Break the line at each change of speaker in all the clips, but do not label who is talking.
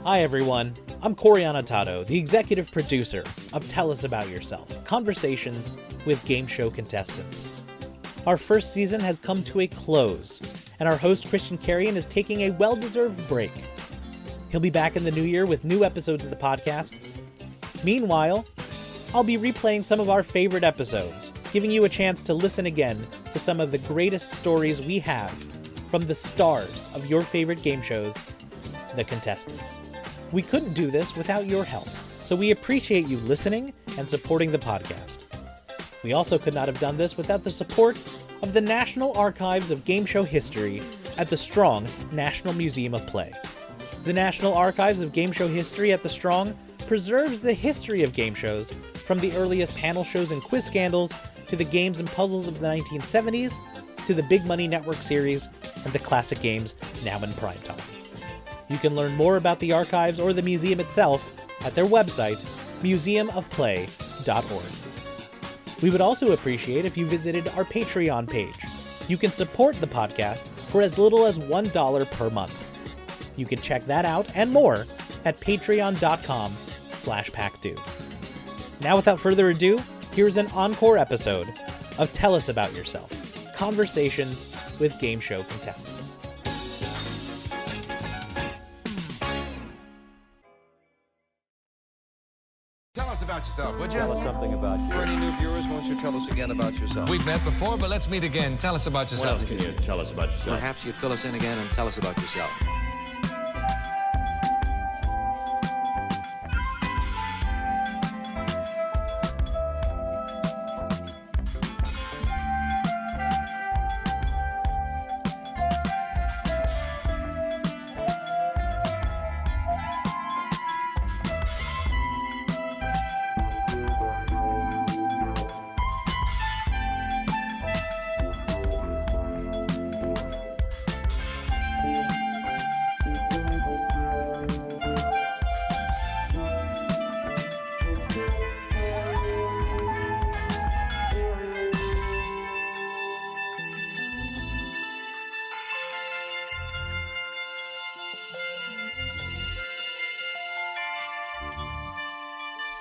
Hi everyone, I'm Cory Anotado, the executive producer of Tell Us About Yourself, conversations with game show contestants. Our first season has come to a close, and our host Christian Carrion is taking a well-deserved break. He'll be back in the new year with new episodes of the podcast. Meanwhile, I'll be replaying some of our favorite episodes, giving you a chance to listen again to some of the greatest stories we have from the stars of your favorite game shows, the contestants. We couldn't do this without your help, so we appreciate you listening and supporting the podcast. We also could not have done this without the support of the National Archives of Game Show History at the Strong National Museum of Play. The National Archives of Game Show History at the Strong preserves the history of game shows, from the earliest panel shows and quiz scandals, to the games and puzzles of the 1970s, to the Big Money Network series, and the classic games now in prime time. You can learn more about the archives or the museum itself at their website, museumofplay.org. We would also appreciate if you visited our Patreon page. You can support the podcast for as little as $1 per month. You can check that out and more at patreon.com/packdo. Now, without further ado, here's an encore episode of Tell Us About Yourself, conversations with game show contestants.
Tell us about yourself, would you?
Tell us something about you.
For any new viewers, why don't you tell us again about yourself?
We've met before, but let's meet again. Tell us about
What
yourself.
else can you tell us about yourself?
Perhaps you'd fill us in again and tell us about yourself.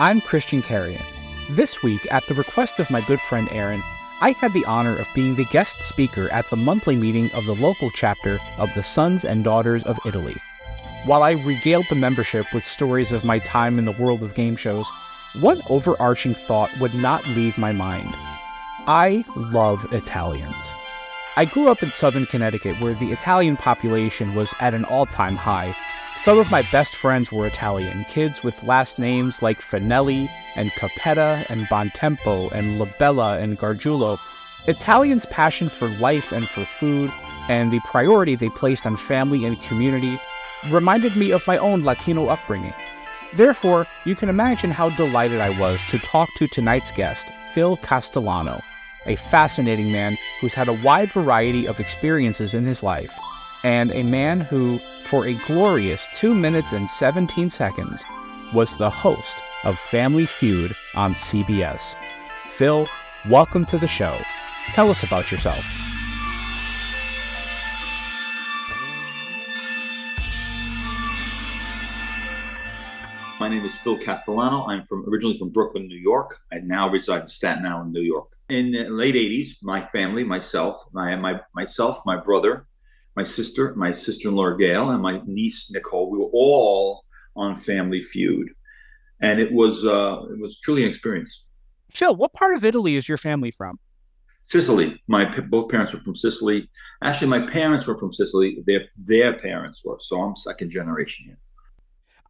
I'm Christian Carrion. This week, at the request of my good friend Aaron, I had the honor of being the guest speaker at the monthly meeting of the local chapter of the Sons and Daughters of Italy. While I regaled the membership with stories of my time in the world of game shows, one overarching thought would not leave my mind. I love Italians. I grew up in southern Connecticut, where the Italian population was at an all-time high. Some of my best friends were Italian, kids with last names like Finelli and Capetta and Bontempo and Labella and Gargiulo. Italians' passion for life and for food, and the priority they placed on family and community, reminded me of my own Latino upbringing. Therefore, you can imagine how delighted I was to talk to tonight's guest, Phil Castellano, a fascinating man who's had a wide variety of experiences in his life, and a man who, for a glorious 2 minutes and 17 seconds, was the host of Family Feud on CBS. Phil, welcome to the show. Tell us about yourself.
My name is Phil Castellano. I'm originally from Brooklyn, New York. I now reside in Staten Island, New York. In the late 80s, my family, myself, my brother, my sister-in-law Gail, and my niece Nicole, we were all on Family Feud, and it was truly an experience.
Phil, what part of Italy is your family from?
Sicily. Both parents were from Sicily. Actually, my parents were from Sicily. Their parents were, so I'm second generation here.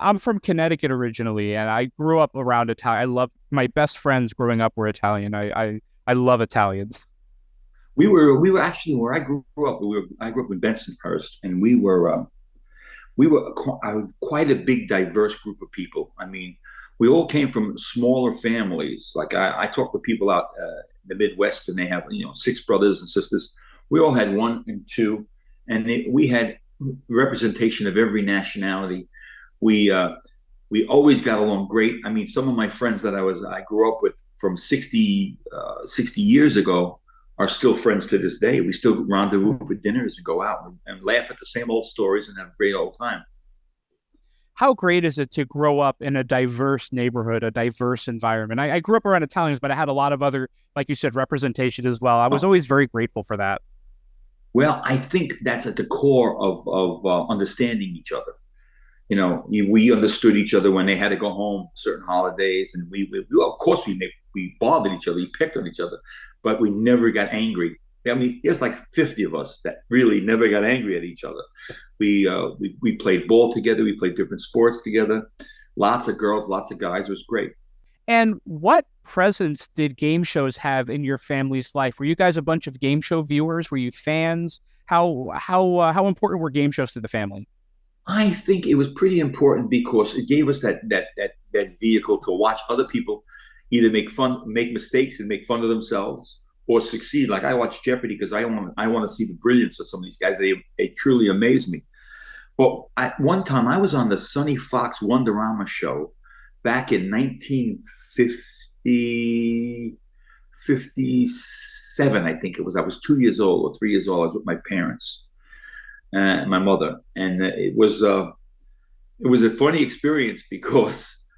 I'm from Connecticut originally, and I grew up around Italian. My best friends growing up were Italian. I love Italians.
We were actually where I grew up. I grew up in Bensonhurst, and we were quite a big, diverse group of people. I mean, we all came from smaller families. Like I talk to people out in the Midwest, and they have 6 brothers and sisters. We all had 1 and 2, and we had representation of every nationality. We always got along great. I mean, some of my friends that I grew up with from 60 years ago are still friends to this day. We still rendezvous for dinners and go out and laugh at the same old stories and have a great old time.
how great is it to grow up in a diverse neighborhood, a diverse environment? I grew up around Italians, but I had a lot of other, like you said, representation as well. I was always very grateful for that.
Well, I think that's at the core of understanding each other. We understood each other when they had to go home certain holidays, and we of course we bothered each other, we picked on each other, but we never got angry. I mean, there's like 50 of us that really never got angry at each other. We played ball together, we played different sports together. Lots of girls, lots of guys. It was great.
And what presence did game shows have in your family's life? Were you guys a bunch of game show viewers? Were you fans? How important were game shows to the family?
I think it was pretty important because it gave us that vehicle to watch other people either make mistakes and make fun of themselves, or succeed. Like I watch Jeopardy because I want to see the brilliance of some of these guys. They truly amaze me. But one time I was on the Sonny Fox Wonderama show back in 1957, I think it was. I was 2 years old or 3 years old. I was with my parents. My mother, and it was a funny experience because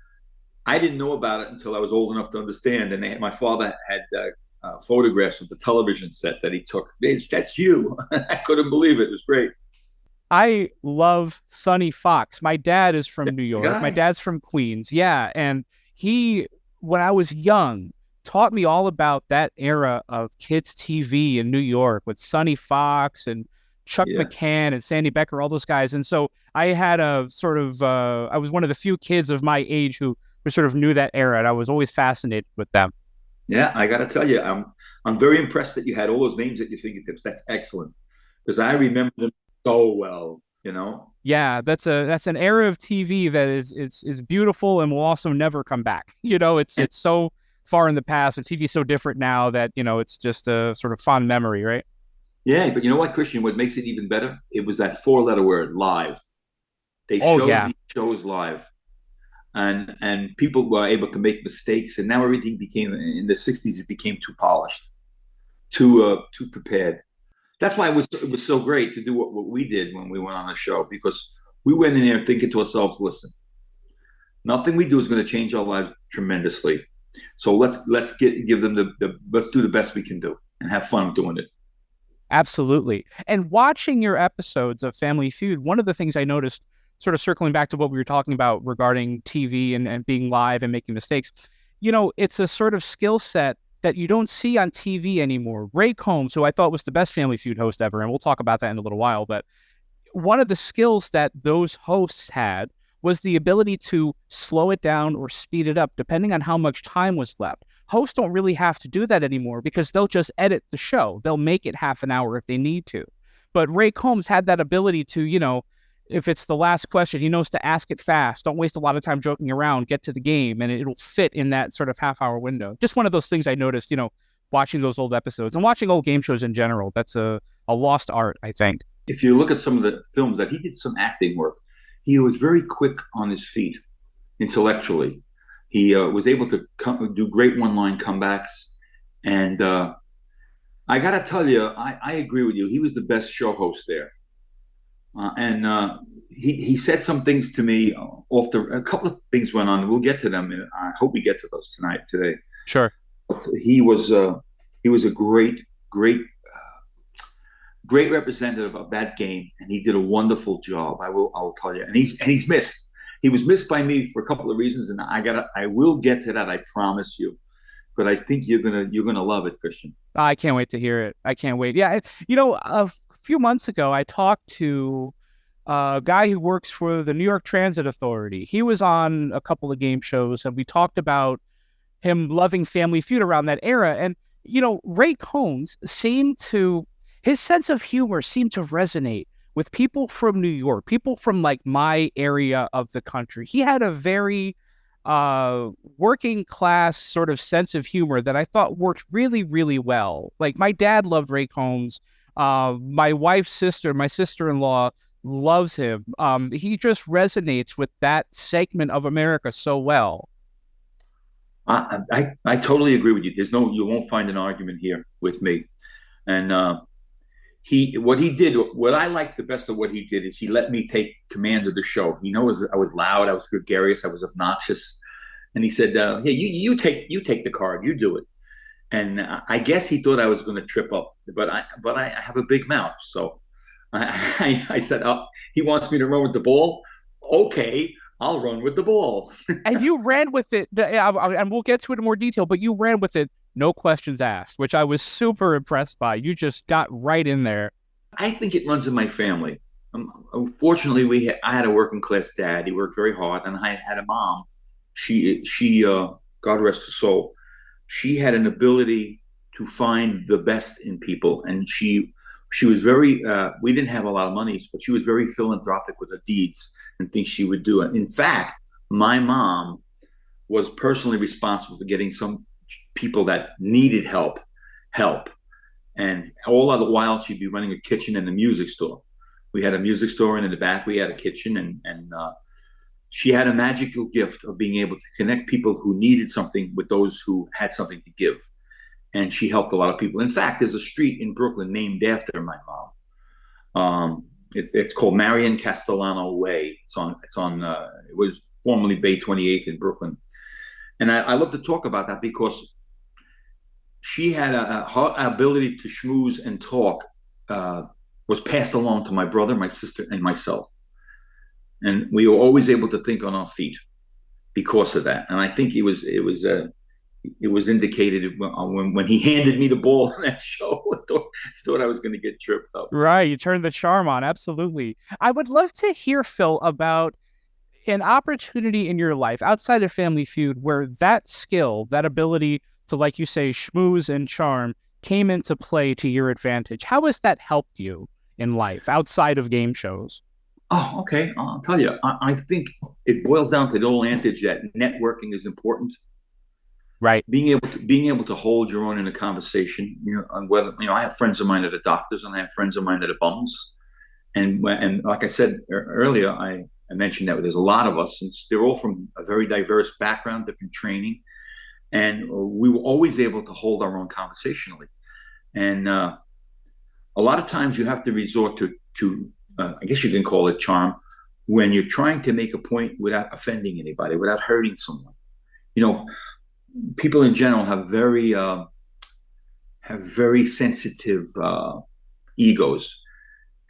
I didn't know about it until I was old enough to understand. And my father had photographs of the television set that he took. That's you. I couldn't believe it. It was great.
I love Sonny Fox. My dad is from New York. My dad's from Queens. Yeah, and he, when I was young, taught me all about that era of kids TV in New York with Sonny Fox and Chuck McCann and Sandy Becker, all those guys. And so I had a sort of, I was one of the few kids of my age who sort of knew that era, and I was always fascinated with them.
Yeah, I got to tell you, I'm very impressed that you had all those names at your fingertips. That's excellent, because I remember them so well,
Yeah, that's an era of TV that is beautiful and will also never come back. It's so far in the past, and TV's so different now that, it's just a sort of fond memory, right?
Yeah, but you know what, Christian? What makes it even better? It was that four-letter word, live. They showed these shows live, and people were able to make mistakes. And now everything became, in the '60s, it became too polished, too prepared. That's why it was so great to do what we did when we went on the show, because we went in there thinking to ourselves, listen, nothing we do is going to change our lives tremendously. So let's give them let's do the best we can do and have fun doing it.
Absolutely. And watching your episodes of Family Feud, one of the things I noticed, sort of circling back to what we were talking about regarding TV and being live and making mistakes, it's a sort of skill set that you don't see on TV anymore. Ray Combs, who I thought was the best Family Feud host ever, and we'll talk about that in a little while, but one of the skills that those hosts had was the ability to slow it down or speed it up, depending on how much time was left. Hosts don't really have to do that anymore because they'll just edit the show. They'll make it half an hour if they need to. But Ray Combs had that ability to, if it's the last question, he knows to ask it fast. Don't waste a lot of time joking around. Get to the game, and it'll fit in that sort of half-hour window. Just one of those things I noticed, watching those old episodes and watching old game shows in general. That's a lost art, I think.
If you look at some of the films that he did some acting work, he was very quick on his feet intellectually. He was able to do great one-line comebacks. And I got to tell you, I agree with you. He was the best show host there. He said some things to me a couple of things went on. We'll get to them. And I hope we get to those today.
Sure.
But he was a great representative of that game, and he did a wonderful job. I'll tell you. And he's missed. He was missed by me for a couple of reasons, and I will get to that. I promise you. But I think you're gonna love it, Christian.
I can't wait to hear it. I can't wait. Yeah, a few months ago, I talked to a guy who works for the New York Transit Authority. He was on a couple of game shows, and we talked about him loving Family Feud around that era. And Ray Combs his sense of humor seemed to resonate with people from New York, people from like my area of the country. He had a very working class sort of sense of humor that I thought worked really, really well. Like my dad loved Ray Combs. My wife's sister, my sister-in-law, loves him. He just resonates with that segment of America so well.
I totally agree with you. You won't find an argument here with me. And what I liked the best of what he did is he let me take command of the show. He knows I was loud, I was gregarious, I was obnoxious, and he said, "Hey, you take the card, you do it." And I guess he thought I was going to trip up, but I have a big mouth, so I said, "Oh, he wants me to run with the ball. Okay, I'll run with the ball."
And you ran with it, and we'll get to it in more detail, but you ran with it, no questions asked, which I was super impressed by. You just got right in there.
I think it runs in my family. Unfortunately, I had a working class dad. He worked very hard, and I had a mom. She God rest her soul. She had an ability to find the best in people, and she was very. We didn't have a lot of money, but she was very philanthropic with her deeds and things she would do. In fact, my mom was personally responsible for getting some people that needed help, and all the while she'd be running a kitchen and a music store. We had a music store, and in the back we had a kitchen, and she had a magical gift of being able to connect people who needed something with those who had something to give, and she helped a lot of people. In fact, there's a street in Brooklyn named after my mom. It's called Marion Castellano Way. It was formerly Bay 28th in Brooklyn. And I love to talk about that because she had her ability to schmooze and talk was passed along to my brother, my sister, and myself. And we were always able to think on our feet because of that. And I think it was indicated when he handed me the ball in that show. thought I was going to get tripped up.
Right, you turned the charm on, absolutely. I would love to hear, Phil, about an opportunity in your life outside of Family Feud where that skill, that ability to, like you say, schmooze and charm came into play to your advantage. How has that helped you in life outside of game shows?
Oh, okay. I'll tell you. I think it boils down to the old adage that networking is important.
Right.
Being able to hold your own in a conversation. I have friends of mine that are doctors, and I have friends of mine that are bums. And like I said earlier, I mentioned that there's a lot of us, and they're all from a very diverse background, different training, and we were always able to hold our own conversationally. And a lot of times you have to resort to I guess you can call it charm when you're trying to make a point without offending anybody, without hurting someone. People in general have very sensitive egos.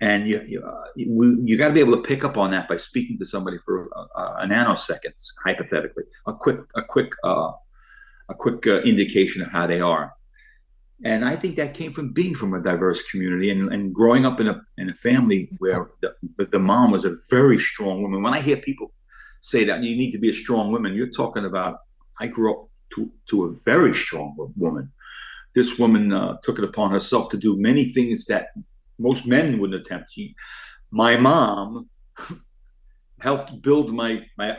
And you got to be able to pick up on that by speaking to somebody for a nanosecond, hypothetically, a quick indication of how they are. And I think that came from being from a diverse community and growing up in a family where the mom was a very strong woman. When I hear people say that you need to be a strong woman, you're talking about I grew up to a very strong woman. This woman took it upon herself to do many things that most men wouldn't attempt. My mom helped build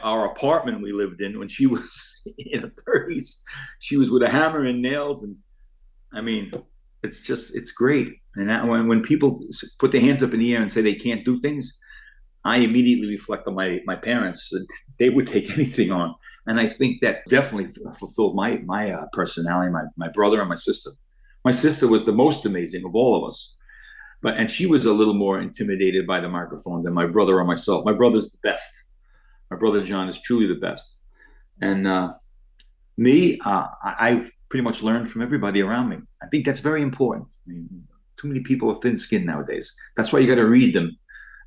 our apartment we lived in when she was in her 30s. She was with a hammer and nails, and I mean, it's great. And when people put their hands up in the air and say they can't do things, I immediately reflect on my parents. They would take anything on, and I think that definitely fulfilled my personality. My brother and my sister. My sister was the most amazing of all of us. And she was a little more intimidated by the microphone than my brother or myself. My brother's the best. My brother John is truly the best. And I've pretty much learned from everybody around me. I think that's very important. I mean, too many people have thin skin nowadays. That's why you got to read them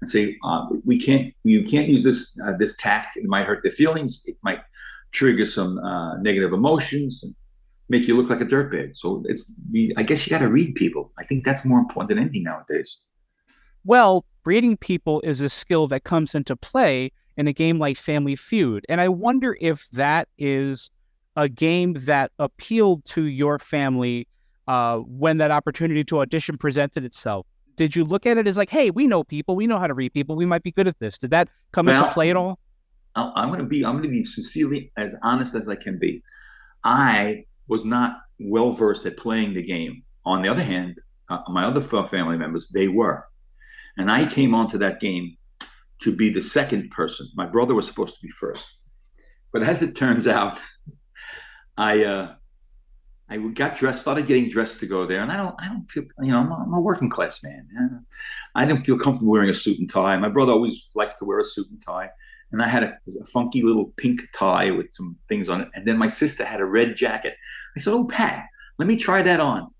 and say, you can't use this tact. It might hurt their feelings. It might trigger some negative emotions and make you look like a dirtbag. So I guess you got to read people. I think that's more important than anything nowadays.
Well, reading people is a skill that comes into play in a game like Family Feud. And I wonder if that is a game that appealed to your family when that opportunity to audition presented itself. Did you look at it as like, hey, we know people, we know how to read people, we might be good at this? Did that come into play at all?
I'm going to be sincerely as honest as I can be. I was not well versed at playing the game. On the other hand, my other family members, they were. And I came onto that game to be the second person. My brother was supposed to be first. But as it turns out, I I got dressed, started getting dressed to go there, and I don't feel, I'm a working class man. I didn't feel comfortable wearing a suit and tie. My brother always likes to wear a suit and tie, and I had a funky little pink tie with some things on it, and then my sister had a red jacket. I said, "Oh, Pat, let me try that on."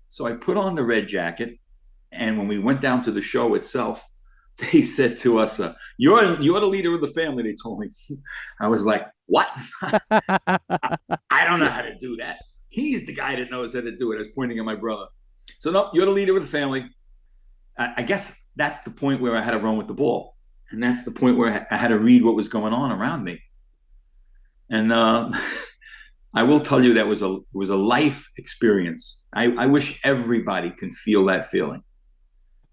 So I put on the red jacket, and when we went down to the show itself, they said to us, "You're the leader of the family." They told me. I was like, "What? I don't know how to do that. He's the guy that knows how to do it." I was pointing at my brother. So, no, you're the leader of the family. I guess that's the point where I had to run with the ball. And that's the point where I had to read what was going on around me. And I will tell you that was a life experience. I wish everybody can feel that feeling.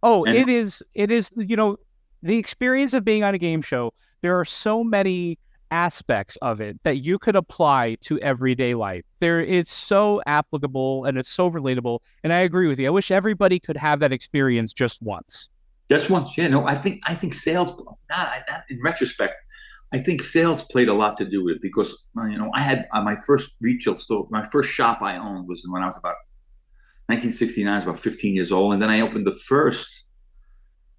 Oh, and it is, the experience of being on a game show. There are so many aspects of it that you could apply to everyday life. It's so applicable and it's so relatable. And I agree with you. I wish everybody could have that experience just once.
Just once, yeah. No, I think sales. In retrospect, I think sales played a lot to do with it because I had my first retail store, my first shop I owned was when I was about 1969. I was about 15 years old, and then I opened the first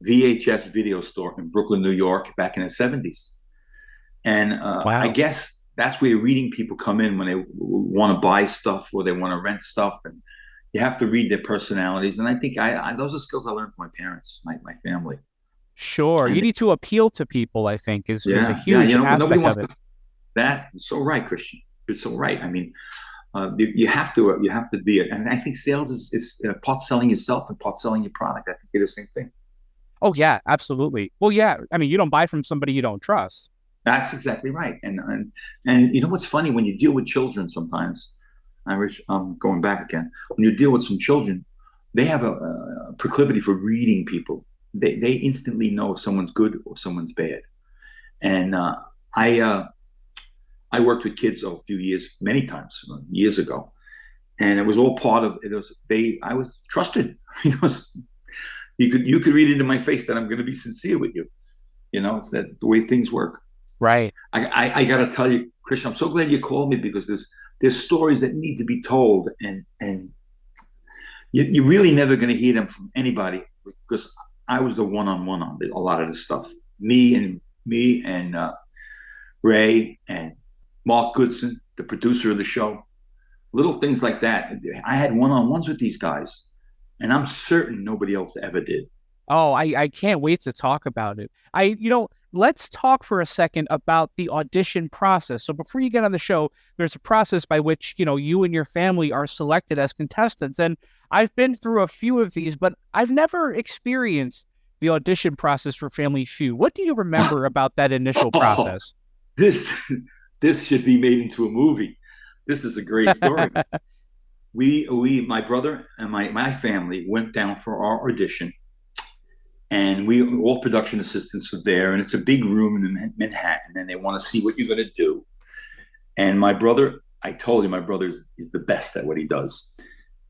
VHS video store in Brooklyn, New York, back in the 70s. And
wow.
I guess that's where reading people come in when they want to buy stuff or they want to rent stuff, and you have to read their personalities. And I think those are skills I learned from my parents, my family.
Sure, you need to appeal to people. I think is a huge aspect of it.
That you're so right, Christian. You're so right. I mean, you have to be it, and I think sales is part selling yourself and part selling your product. I think they're the same thing.
Oh yeah, absolutely. Well, yeah. I mean, you don't buy from somebody you don't trust.
That's exactly right. And you know what's funny, when you deal with children sometimes, going back again, when you deal with some children, they have a proclivity for reading people. They instantly know if someone's good or someone's bad. And I worked with kids a few years, many times, years ago. And it was all part of it. I was trusted. You could read into my face that I'm going to be sincere with you. It's the way things work.
Right.
I got to tell you, Christian, I'm so glad you called me because there's stories that need to be told, and you're really never going to hear them from anybody because I was the one-on-one on a lot of this stuff. Me and Ray and Mark Goodson, the producer of the show, little things like that. I had one-on-ones with these guys, and I'm certain nobody else ever did.
Oh, I can't wait to talk about it. Let's talk for a second about the audition process. So before you get on the show, there's a process by which, you and your family are selected as contestants. And I've been through a few of these, but I've never experienced the audition process for Family Feud. What do you remember about that initial process?
This should be made into a movie. This is a great story. My brother and my family went down for our audition. And all production assistants are there, and it's a big room in Manhattan, and they want to see what you're going to do. And my brother, I told you, my brother is the best at what he does.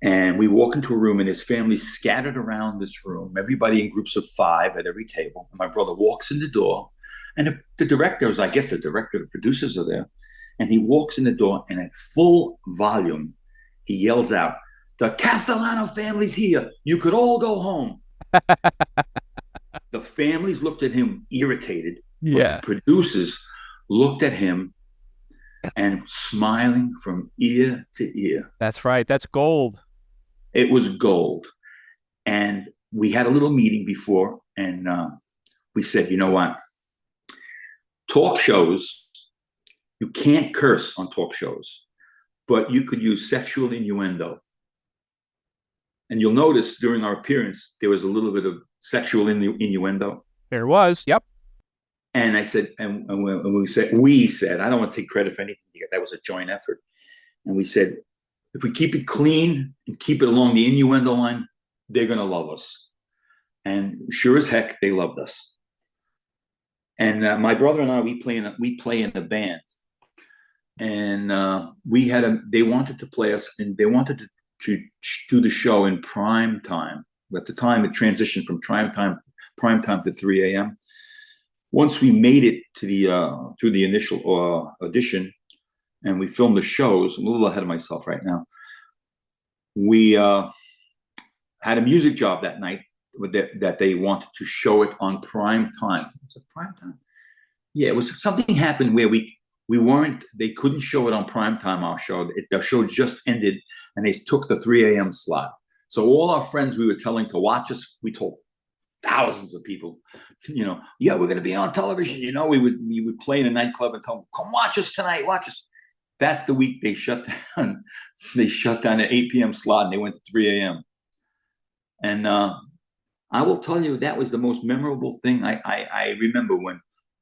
And we walk into a room, and his family's scattered around this room, everybody in groups of 5 at every table. And my brother walks in the door, and the director, the producers are there. And he walks in the door, and at full volume, he yells out, "The Castellano family's here. You could all go home." The families looked at him irritated.
Yeah.
But the producers looked at him and smiling from ear to ear.
That's right. That's gold.
It was gold. And we had a little meeting before, and we said, you know what? Talk shows, you can't curse on talk shows, but you could use sexual innuendo. And you'll notice during our appearance, there was a little bit of sexual innuendo.
There was, yep.
And I said, and we said, I don't want to take credit for anything. That was a joint effort. And we said, if we keep it clean and keep it along the innuendo line, they're going to love us. And sure as heck, they loved us. And my brother and I, we play in a band. And they wanted to play us, and they wanted to do the show in prime time. At the time, it transitioned from prime time to 3 a.m. Once we made it to through the initial audition, and we filmed the shows, I'm a little ahead of myself right now. we had a music job that night that they wanted to show it on prime time. Was it prime time? Yeah, it was something happened where we weren't. They couldn't show it on prime time. Our show, the show just ended, and they took the 3 a.m. slot. So all our friends we were telling to watch us, we told thousands of people, yeah, we're going to be on television. We would play in a nightclub and tell them, come watch us tonight, watch us. That's the week they shut down. They shut down at 8 p.m. slot and they went to 3 a.m. And I will tell you, that was the most memorable thing. I remember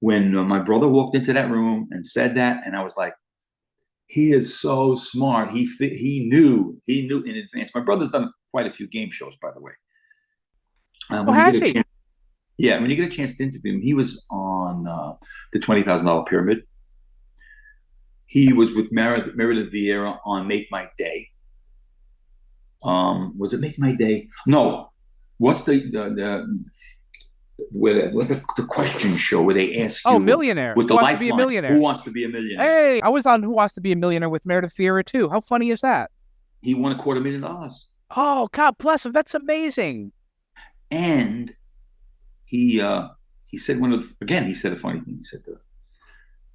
when my brother walked into that room and said that, and I was like, he is so smart. He knew in advance. My brother's done quite a few game shows, by the way.
Has he?
When you get a chance to interview him, he was on the $20,000 Pyramid. He was with Meredith Vieira on Make My Day. Was it Make My Day? No. What's the question show where they ask you?
Oh, Millionaire.
With the
Who
lifeline.
Wants to Be a Millionaire?
Who Wants to Be a Millionaire?
Hey, I was on Who Wants to Be a Millionaire with Meredith Vieira too. How funny is that?
He won $250,000.
Oh, God bless him. That's amazing.
And he said he said a funny thing. He said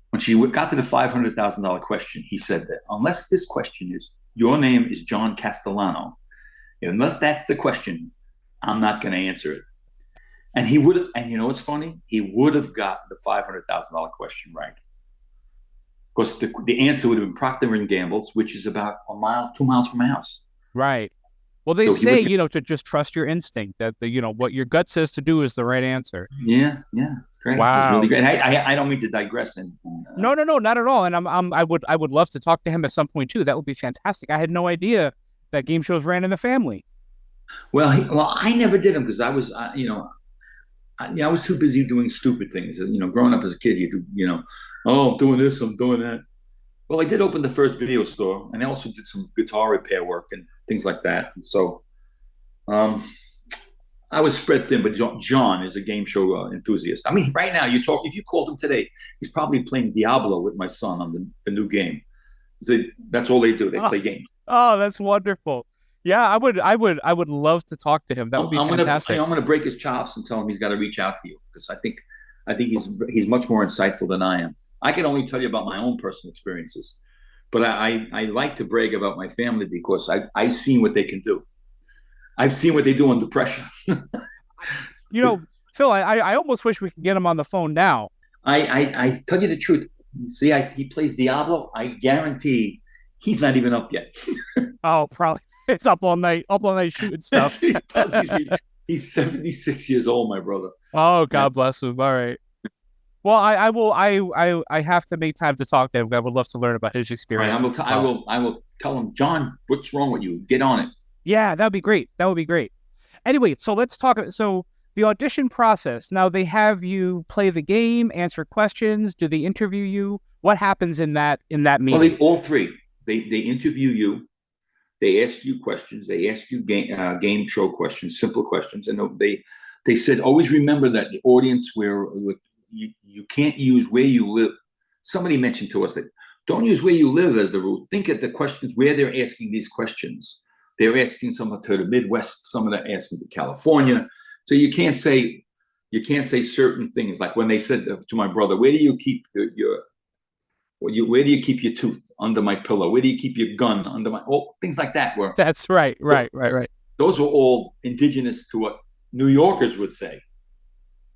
when she got to the $500,000 question, he said that unless this question is, your name is John Castellano, unless that's the question, I'm not going to answer it. And he would, and you know what's funny? He would have got the $500,000 question right. Because the answer would have been Procter & Gamble's, which is about 2 miles from my house.
Right. Well, they say, to just trust your instinct, that what your gut says to do is the right answer.
Yeah, it's great.
Wow,
it's really great. I don't mean to digress.
No, not at all. And I would love to talk to him at some point too. That would be fantastic. I had no idea that game shows ran in the family.
Well, I never did them because I was, I was too busy doing stupid things. Growing up as a kid, you do, I'm doing this, I'm doing that. Well, I did open the first video store, and I also did some guitar repair work and things like that. And so I was spread thin, but John is a game show enthusiast. I mean, right now, if you called him today, he's probably playing Diablo with my son on the new game. That's all they do. They play games. Oh,
that's wonderful. Yeah, I would love to talk to him. That would be fantastic.
I'm going to break his chops and tell him he's got to reach out to you, because I think he's much more insightful than I am. I can only tell you about my own personal experiences, but I like to brag about my family because I've seen what they can do. I've seen what they do under pressure.
Phil, I almost wish we could get him on the phone now.
I tell you the truth. See, he plays Diablo. I guarantee he's not even up yet.
Oh, probably. It's up all night shooting stuff.
He's 76 years old, my brother.
Oh, God bless him. All right. Well, I have to make time to talk to him. I would love to learn about his experience.
Right, I will tell him, John, what's wrong with you? Get on it.
Yeah, that'd be great. Anyway, so let's talk. So the audition process. Now they have you play the game, answer questions. Do they interview you? What happens in that meeting?
Well, all three. They interview you. They ask you questions. They ask you game show questions, simple questions, and they said always remember that the audience where you can't use where you live. Somebody mentioned to us that don't use where you live as the rule. Think of the questions where they're asking these questions. They're asking some to the Midwest, some of them asking to California. So you can't say certain things. Like when they said to my brother, where do you keep where do you keep your tooth? Under my pillow. Where do you keep your gun? Under my things like that.
That's right.
Those were all indigenous to what New Yorkers would say.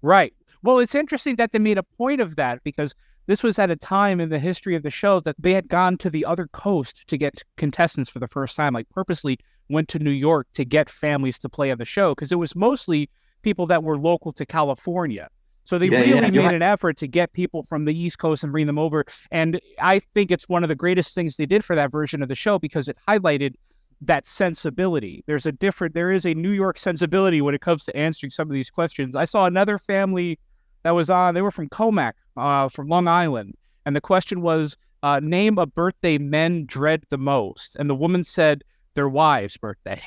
Right. Well, it's interesting that they made a point of that, because this was at a time in the history of the show that they had gone to the other coast to get contestants for the first time, like purposely went to New York to get families to play on the show, because it was mostly people that were local to California. So they really made an effort to get people from the East Coast and bring them over. And I think it's one of the greatest things they did for that version of the show, because it highlighted that sensibility. There is a New York sensibility when it comes to answering some of these questions. I saw another family that was on, they were from Comac, from Long Island. And the question was, name a birthday men dread the most. And the woman said their wife's birthday.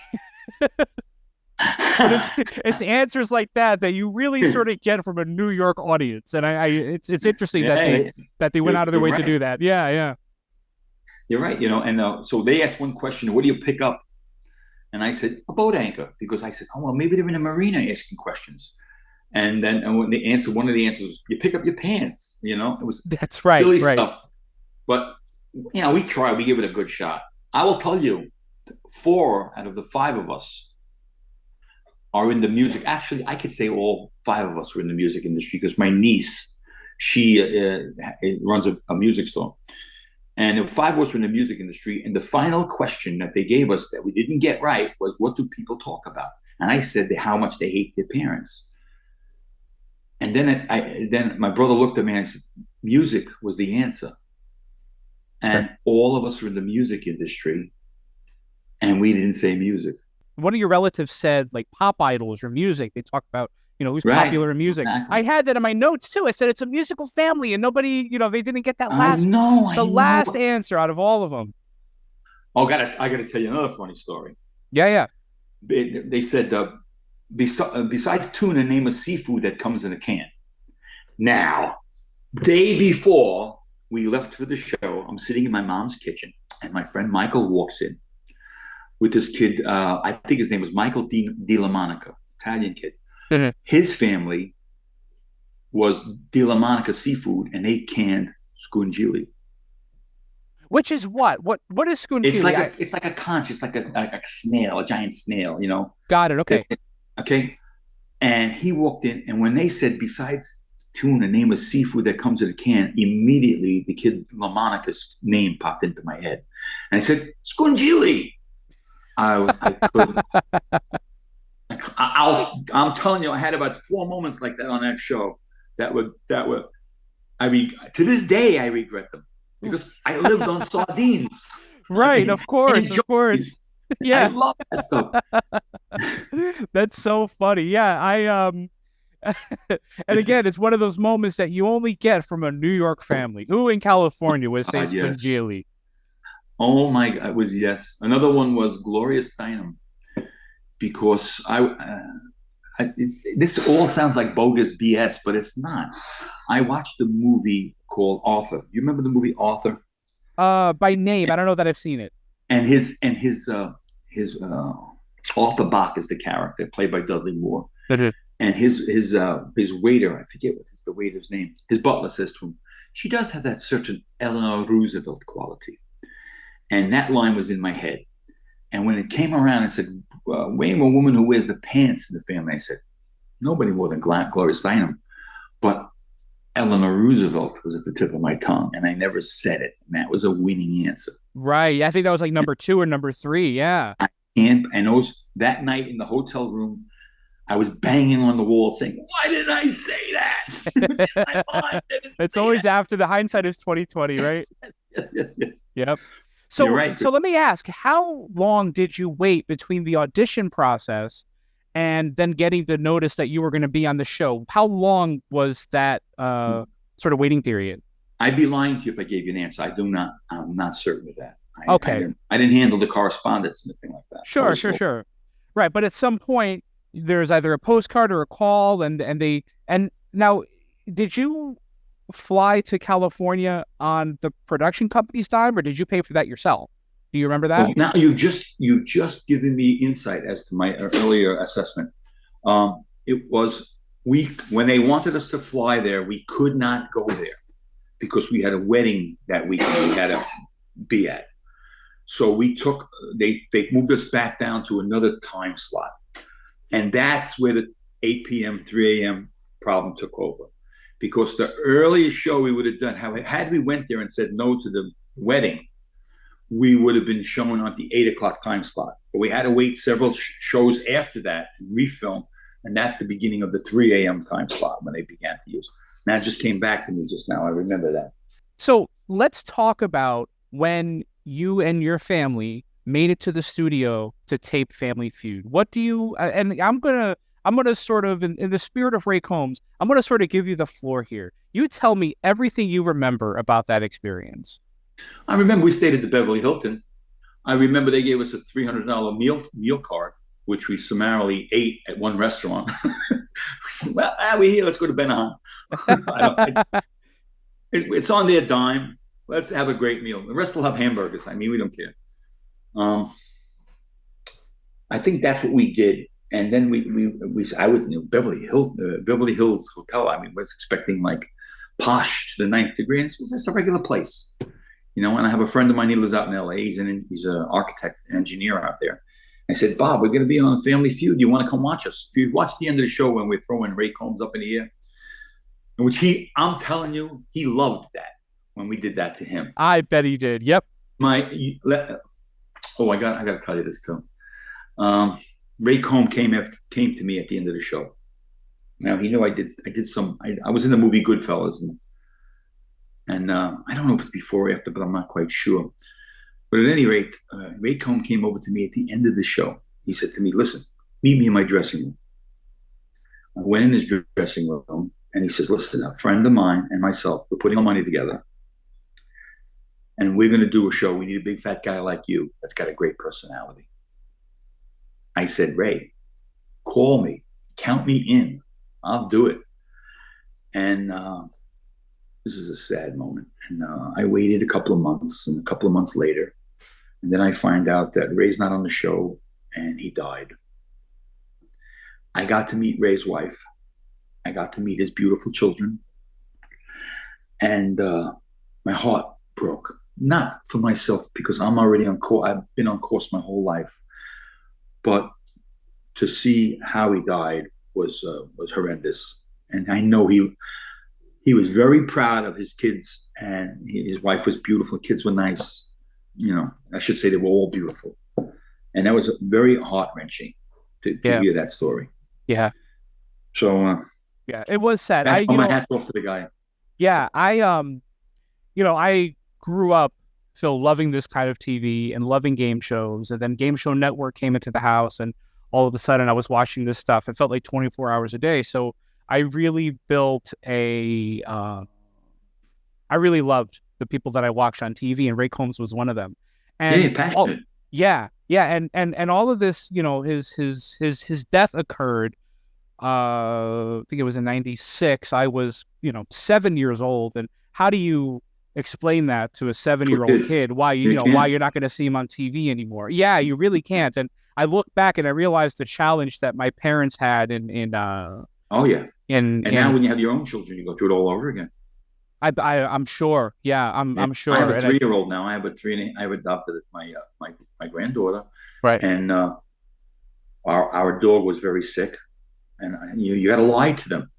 It's answers like that you really sort of get from a New York audience. And it's interesting that they went out of their way to do that. Yeah.
You're right. And so they asked one question, what do you pick up? And I said, a boat anchor, because I said, oh, well, maybe they're in a marina asking questions. And then when the answer, one of the answers was, you pick up your pants, you know, it was
That's right,
silly
right.
stuff. But, you know, we try, we give it a good shot. I will tell you, 4 out of the 5 of us are in the music. Actually, I could say all 5 of us were in the music industry, because my niece, she runs a music store. And the 5 of us were in the music industry. And the final question that they gave us that we didn't get right was, what do people talk about? And I said how much they hate their parents. And then my brother looked at me and I said, music was the answer. And all of us were in the music industry, and we didn't say music.
One of your relatives said, like, pop idols or music. They talk about, you know, who's
Right.
popular in music.
Exactly.
I had that in my notes too. I said it's a musical family, and nobody, you know, they didn't get that
I know.
last answer out of all of them.
Oh, I gotta tell you another funny story.
Yeah.
They said, besides tuna, name a seafood that comes in a can. Now, day before we left for the show, I'm sitting in my mom's kitchen, and my friend Michael walks in with this kid. I think his name was Michael Di La Monica, Italian kid.
Mm-hmm.
His family was Di La Monica seafood, and they canned scungili.
Which is what? What is scungili?
It's like a conch. It's like a snail, a giant snail. You know.
Got it. Okay.
Okay. And he walked in, and when they said, besides tuna, name a seafood that comes in a can, immediately the kid LaMonica's name popped into my head. And I said, scungili. I couldn't. I'm telling you, I had about 4 moments like that on that show. To this day, I regret them, because I lived on sardines.
Right, of course. Yeah.
I love that stuff.
That's so funny. Yeah, and again, it's one of those moments that you only get from a New York family. Who in California would say scungili?
Yes. Oh my God, it was yes. Another one was Gloria Steinem, because this all sounds like bogus BS, but it's not. I watched a movie called Arthur. You remember the movie Arthur?
By name, I don't know that I've seen it. And
his Arthur Bach is the character, played by Dudley Moore. And his waiter, I forget what is the waiter's name. His butler says to him, "She does have that certain Eleanor Roosevelt quality." And that line was in my head. And when it came around and said, "Name a woman who wears the pants in the family," I said, nobody more than Gloria Steinem. But Eleanor Roosevelt was at the tip of my tongue, and I never said it. And that was a winning answer.
Right. I think that was like number 2 or number 3. Yeah.
And that night in the hotel room, I was banging on the wall saying, "Why didn't I say that?" It was in my mind.
It's always after the hindsight is 2020, right?
Yes.
Yep. So,
you're right.
So let me ask, how long did you wait between the audition process and then getting the notice that you were going to be on the show? How long was that sort of waiting period?
I'd be lying to you if I gave you an answer. I'm not certain of that.
Okay.
I didn't handle the correspondence and anything like that.
Sure. Right. But at some point, there's either a postcard or a call, and now, did you fly to California on the production company's dime, or did you pay for that yourself? Do you remember that?
Well, now you've just given me insight as to my earlier assessment. It was when they wanted us to fly there, we could not go there because we had a wedding that weekend we had to be at. So they moved us back down to another time slot. And that's where the 8 p.m., 3 a.m. problem took over. Because the earliest show we would have done, had we went there and said no to the wedding, we would have been shown on the 8 o'clock time slot. But we had to wait several shows after that and refilm. And that's the beginning of the 3 a.m. time slot when they began to use. And that just came back to me just now. I remember that. So
let's talk about when you and your family made it to the studio to tape Family Feud. What do you, and I'm going to sort of, in the spirit of Ray Combs, I'm going to sort of give you the floor here. You tell me everything you remember about that experience.
I remember we stayed at the Beverly Hilton. I remember they gave us a $300 meal card, which we summarily ate at one restaurant. Well, we're here, let's go to Benahan. It's on their dime. Let's have a great meal. The rest will have hamburgers. I mean, we don't care. I think that's what we did. And then I was in Beverly Hills Hotel. I mean, was expecting like posh to the ninth degree, and this was just a regular place, you know. And I have a friend of mine. He lives out in L.A. He's an architect, engineer out there. I said, Bob, we're going to be on Family Feud. You want to come watch us? If you watch the end of the show when we're throwing Ray Combs up in the air, which I'm telling you, he loved that when we did that to him.
I bet he did. Yep.
I got to tell you this too. Ray Combs came to me at the end of the show. Now he knew I was in the movie Goodfellas, and I don't know if it's before or after, but I'm not quite sure. But at any rate, Ray Combs came over to me at the end of the show. He said to me, "Listen, meet me in my dressing room." I went in his dressing room, and he says, "Listen, a friend of mine and myself, we're putting our money together, and we're going to do a show. We need a big fat guy like you that's got a great personality." I said, "Ray, call me, count me in. I'll do it." And this is a sad moment. And I waited a couple of months, and a couple of months later, and then I find out that Ray's not on the show, and he died. I got to meet Ray's wife. I got to meet his beautiful children. And my heart broke. Not for myself, because I'm already on course. I've been on course my whole life. But to see how he died was horrendous. And I know he was very proud of his kids, and his wife was beautiful. Kids were nice. You know, I should say they were all beautiful. And that was very heart-wrenching to hear that story.
Yeah.
So,
yeah, it was sad.
My hats off to the guy.
Yeah, I grew up still loving this kind of TV and loving game shows, and then Game Show Network came into the house, and all of a sudden I was watching this stuff. It felt like 24 hours a day. So I really built I really loved the people that I watched on TV, and Ray Combs was one of them. And
passionate.
And all of this, you know, his death occurred. I think it was in '96. I was, 7 years old, and how do you explain that to a 7-year-old kid? Why why you're not going to see him on TV anymore? Yeah, you really can't. And I look back and I realized the challenge that my parents had in now when you have your own children, you go through it all over again. I'm sure. Yeah, I'm sure.
I have a 3-year-old now. I have I've adopted my granddaughter.
Right.
And our dog was very sick, and you got to lie to them.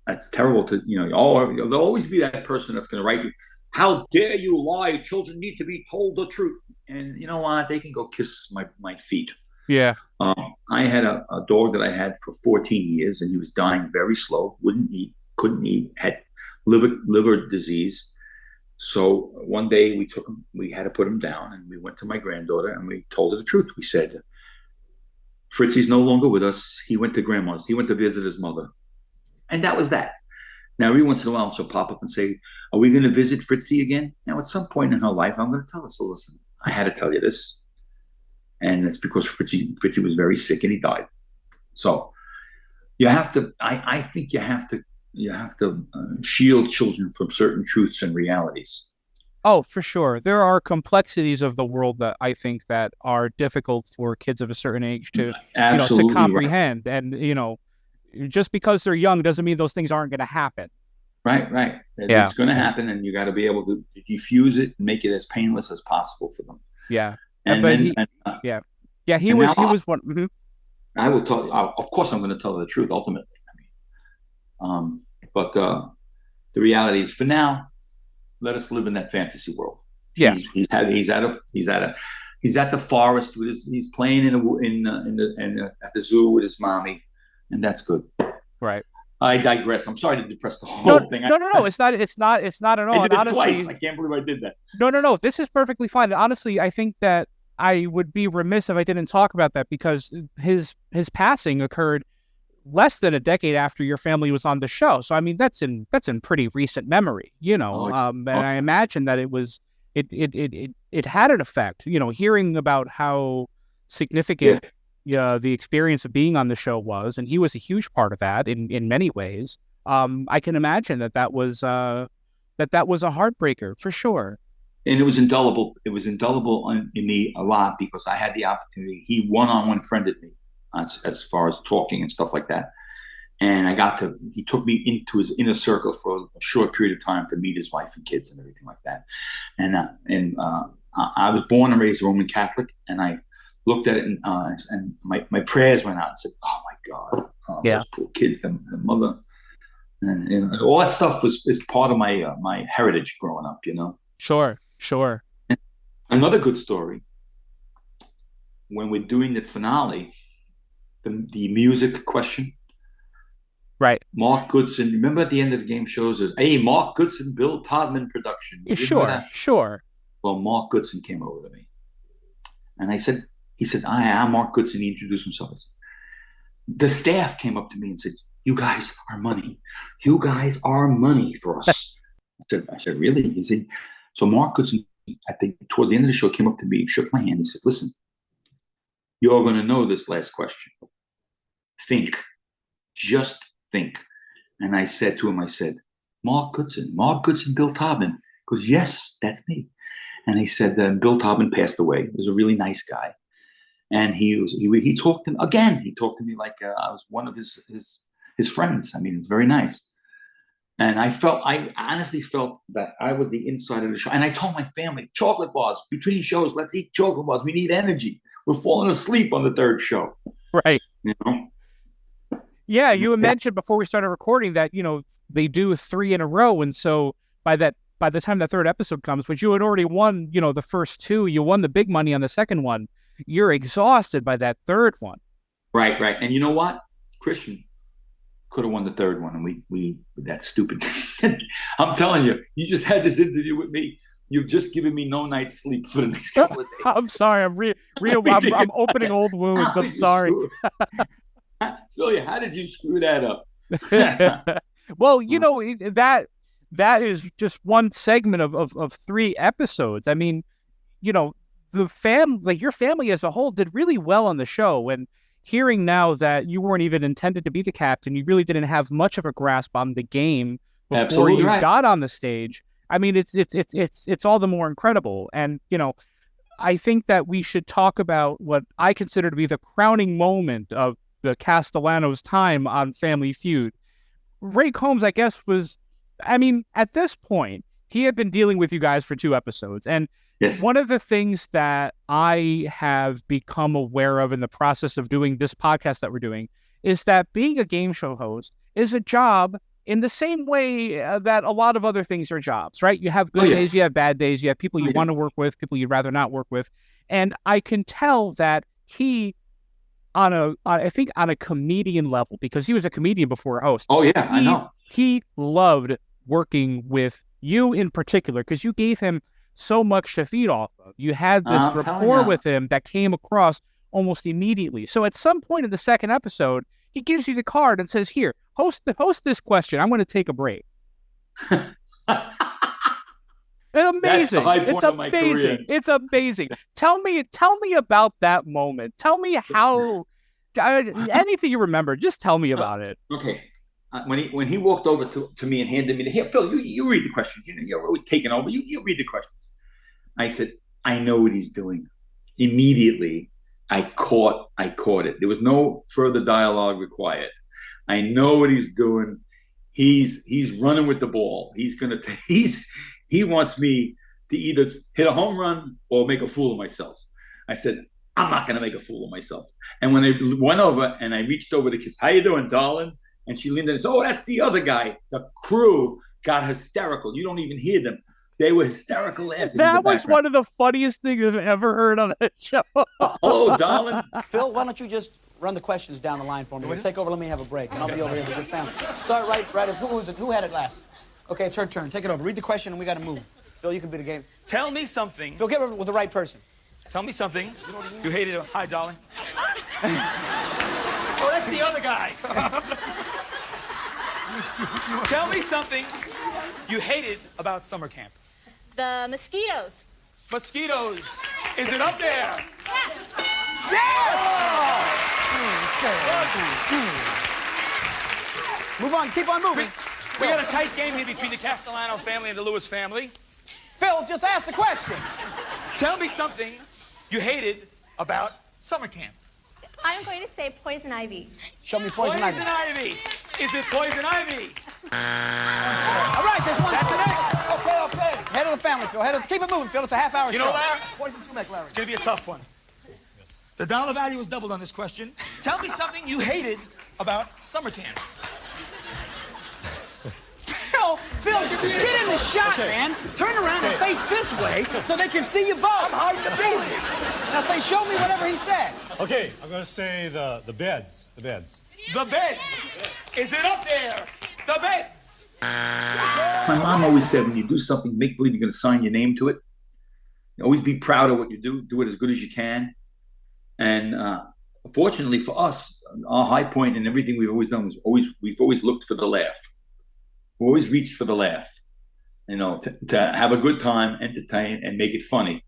That's terrible to, there'll always be that person that's going to write you, "How dare you lie? Children need to be told the truth." And you know what? They can go kiss my feet.
Yeah.
I had a dog that I had for 14 years, and he was dying very slow, wouldn't eat, couldn't eat, had liver disease. So one day we had to put him down, and we went to my granddaughter and we told her the truth. We said, "Fritzy's no longer with us. He went to grandma's. He went to visit his mother." And that was that. Now, every once in a while, she'll pop up and say, "Are we going to visit Fritzy again?" Now, at some point in her life, I'm going to tell her, "So listen, I had to tell you this." And it's because Fritzy was very sick and he died. So you have to, I think you have to shield children from certain truths and realities.
Oh, for sure. There are complexities of the world that I think that are difficult for kids of a certain age to comprehend. Right. And, just because they're young doesn't mean those things aren't going to happen.
Right. Yeah. It's going to happen, and you got to be able to diffuse it and make it as painless as possible for them.
Yeah.
He
was one. Mm-hmm.
I will tell you, of course, I'm going to tell the truth ultimately. But the reality is, for now, let us live in that fantasy world.
Yeah.
He's at the forest with he's playing at the zoo with his mommy. And that's good.
Right.
I digress. I'm sorry to depress the whole thing.
No. It's not at all.
I did it twice. I can't believe I did that.
No. This is perfectly fine. And honestly, I think that I would be remiss if I didn't talk about that, because his passing occurred less than a decade after your family was on the show. So I mean, that's in pretty recent memory, and I imagine that it had an effect. Hearing about how significant. Yeah. The experience of being on the show was, and he was a huge part of that in many ways. I can imagine that was a heartbreaker for sure.
and it was indelible. It was indelible in me a lot because I had the opportunity. He one-on-one friended me as far as talking and stuff like that. And he took me into his inner circle for a short period of time to meet his wife and kids and everything like that. And I was born and raised Roman Catholic, and I looked at it and my prayers went out and said, "Oh my God, those poor kids, the mother." And all that stuff is part of my heritage growing up, you know.
Sure.
And another good story. When we're doing the finale, the music question.
Right.
Mark Goodson. Remember at the end of the game shows, "Hey, Mark Goodson, Bill Todman production."
Sure.
Well, Mark Goodson came over to me, and he said, "Hi, I'm Mark Goodson." He introduced himself. The staff came up to me and said, "You guys are money. You guys are money for us." I said, "Really?" He said, so Mark Goodson, towards the end of the show, came up to me, shook my hand. He says, "Listen, you're going to know this last question. Think. Just think." And I said to him, "Mark Goodson, Bill Todman." He goes, "Yes, that's me." And he said, Bill Todman passed away. He was a really nice guy. And he talked to me again. He talked to me like I was one of his friends. I mean, it was very nice. And I honestly felt that I was the inside of the show. And I told my family, chocolate bars, between shows, let's eat chocolate bars. We need energy. We're falling asleep on the third show.
Right.
You know?
Yeah, you mentioned before we started recording that, you know, they do 3 in a row. And so by the time the third episode comes, which you had already won, you know, the first 2, you won the big money on the second one. You're exhausted by that third one. Right.
And you know what? Christian could have won the third one, and we that's stupid. I'm telling you, you just had this interview with me. You've just given me no night's sleep for the next couple of days.
I'm sorry. I'm opening old wounds. I'm sorry.
Celia, how did you screw that up?
Well, you know, that is just one segment of 3 episodes. I mean, you know, your family as a whole did really well on the show. And hearing now that you weren't even intended to be the captain, you really didn't have much of a grasp on the game before you got on the stage. I mean, it's all the more incredible. And, you know, I think that we should talk about what I consider to be the crowning moment of the Castellano's time on Family Feud. Ray Combs, I guess, at this point, he had been dealing with you guys for 2 episodes. And yes, one of the things that I have become aware of in the process of doing this podcast that we're doing is that being a game show host is a job in the same way that a lot of other things are jobs, right? You have good days, you have bad days, you have people you want to work with, people you'd rather not work with. And I can tell that he, I think on a comedian level, because he was a comedian before a host.
Oh, yeah, I know.
He loved working with you in particular because you gave him so much to feed off of. You had this rapport with him that came across almost immediately. So at some point in the second episode, he gives you the card and says, "Here, host this question. I'm going to take a break." And amazing.
That's the high point
it's
of my
amazing.
career.
It's amazing. Tell me about that moment. Tell me how anything you remember. Just tell me about it.
Okay. When he walked over to me and handed me here, Phil, you read the questions. You're always taking over. You read the questions. I said, "I know what he's doing." Immediately, I caught it. There was no further dialogue required. I know what he's doing. He's running with the ball. He wants me to either hit a home run or make a fool of myself. I said, "I'm not going to make a fool of myself." And when I went over and I reached over to kiss, "How you doing, darling?" And she leaned in and said, "Oh, that's the other guy." The crew got hysterical. You don't even hear them. They were hysterical laughing.
That was one of the funniest things I've ever heard on a show.
"Hello, darling."
Phil, why don't you just run the questions down the line for me? We'll take over. Let me have a break, and I'll be over here with your family. Start right. Who had it last? Okay, it's her turn. Take it over. Read the question, and we got to move. Phil, you can be the game.
Tell me something.
Phil, get with the right person.
Tell me something. You hated him. Hi, darling. Oh, that's the other guy. Tell me something you hated about summer camp.
The mosquitoes.
Mosquitoes. Is it up there?
Yeah! Move on. Keep on moving.
We got a tight game here between the Castellano family and the Lewis family.
Phil, just ask the question.
Tell me something you hated about summer camp.
I'm going to say poison ivy.
Show me poison ivy.
Ivy. Is it poison ivy?
All right, there's one.
That's an X.
Okay. Head of the family, Phil. Keep it moving, Phil. It's a half-hour show.
You know, Larry?
Poison sumac, Larry.
It's going to be a tough one. The dollar value is doubled on this question. Tell me something you hated about summer camp.
Phil, get in the shot, man. Turn around and face this way so they can see you both. I'm hiding the Jesus. Now say, show me whatever he said.
Okay, I'm going to say the beds. The beds.
The beds. Is it up there? The beds.
My mom always said, when you do something, make believe you're going to sign your name to it. Always be proud of what you do. Do it as good as you can. And fortunately for us, our high point in everything we've always done was we've always looked for the laugh. We always reached for the laugh, to have a good time, entertain, and make it funny.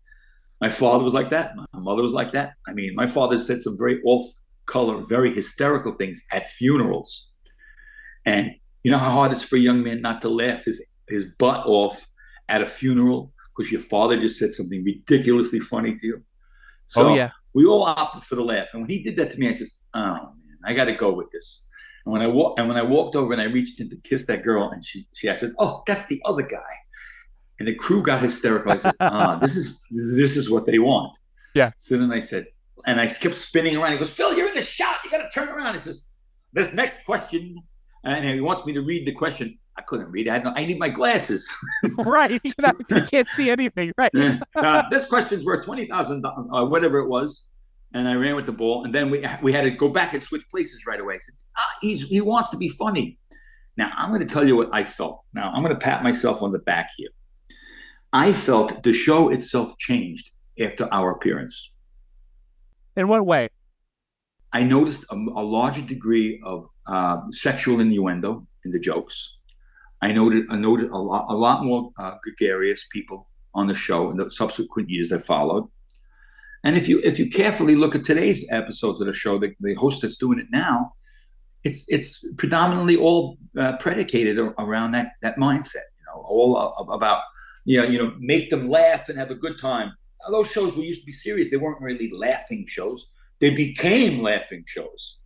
My father was like that. My mother was like that. I mean, my father said some very off-color, very hysterical things at funerals. And you know how hard it is for a young man not to laugh his butt off at a funeral because your father just said something ridiculously funny to you? So we all opted for the laugh. And when he did that to me, I said, oh, man, I got to go with this. And when I walked over and I reached in to kiss that girl, and she said, "Oh, that's the other guy," and the crew got hysterical. I said, "This is what they want."
Yeah.
So then I said, and I kept spinning around. He goes, "Phil, you're in the shot. You got to turn around." He says, "This next question," and he wants me to read the question. I couldn't read it. I need my glasses.
Right. You can't see anything. Right.
This question's worth $20,000, whatever it was. And I ran with the ball, and then we had to go back and switch places right away. I said, he wants to be funny. Now, I'm going to tell you what I felt. Now, I'm going to pat myself on the back here. I felt the show itself changed after our appearance.
In what way?
I noticed a larger degree of sexual innuendo in the jokes. I noted a lot more gregarious people on the show in the subsequent years that followed. And if you carefully look at today's episodes of the show, the host that's doing it now, it's predominantly all predicated around that mindset. All about make them laugh and have a good time. Those shows used to be serious. They weren't really laughing shows. They became laughing shows.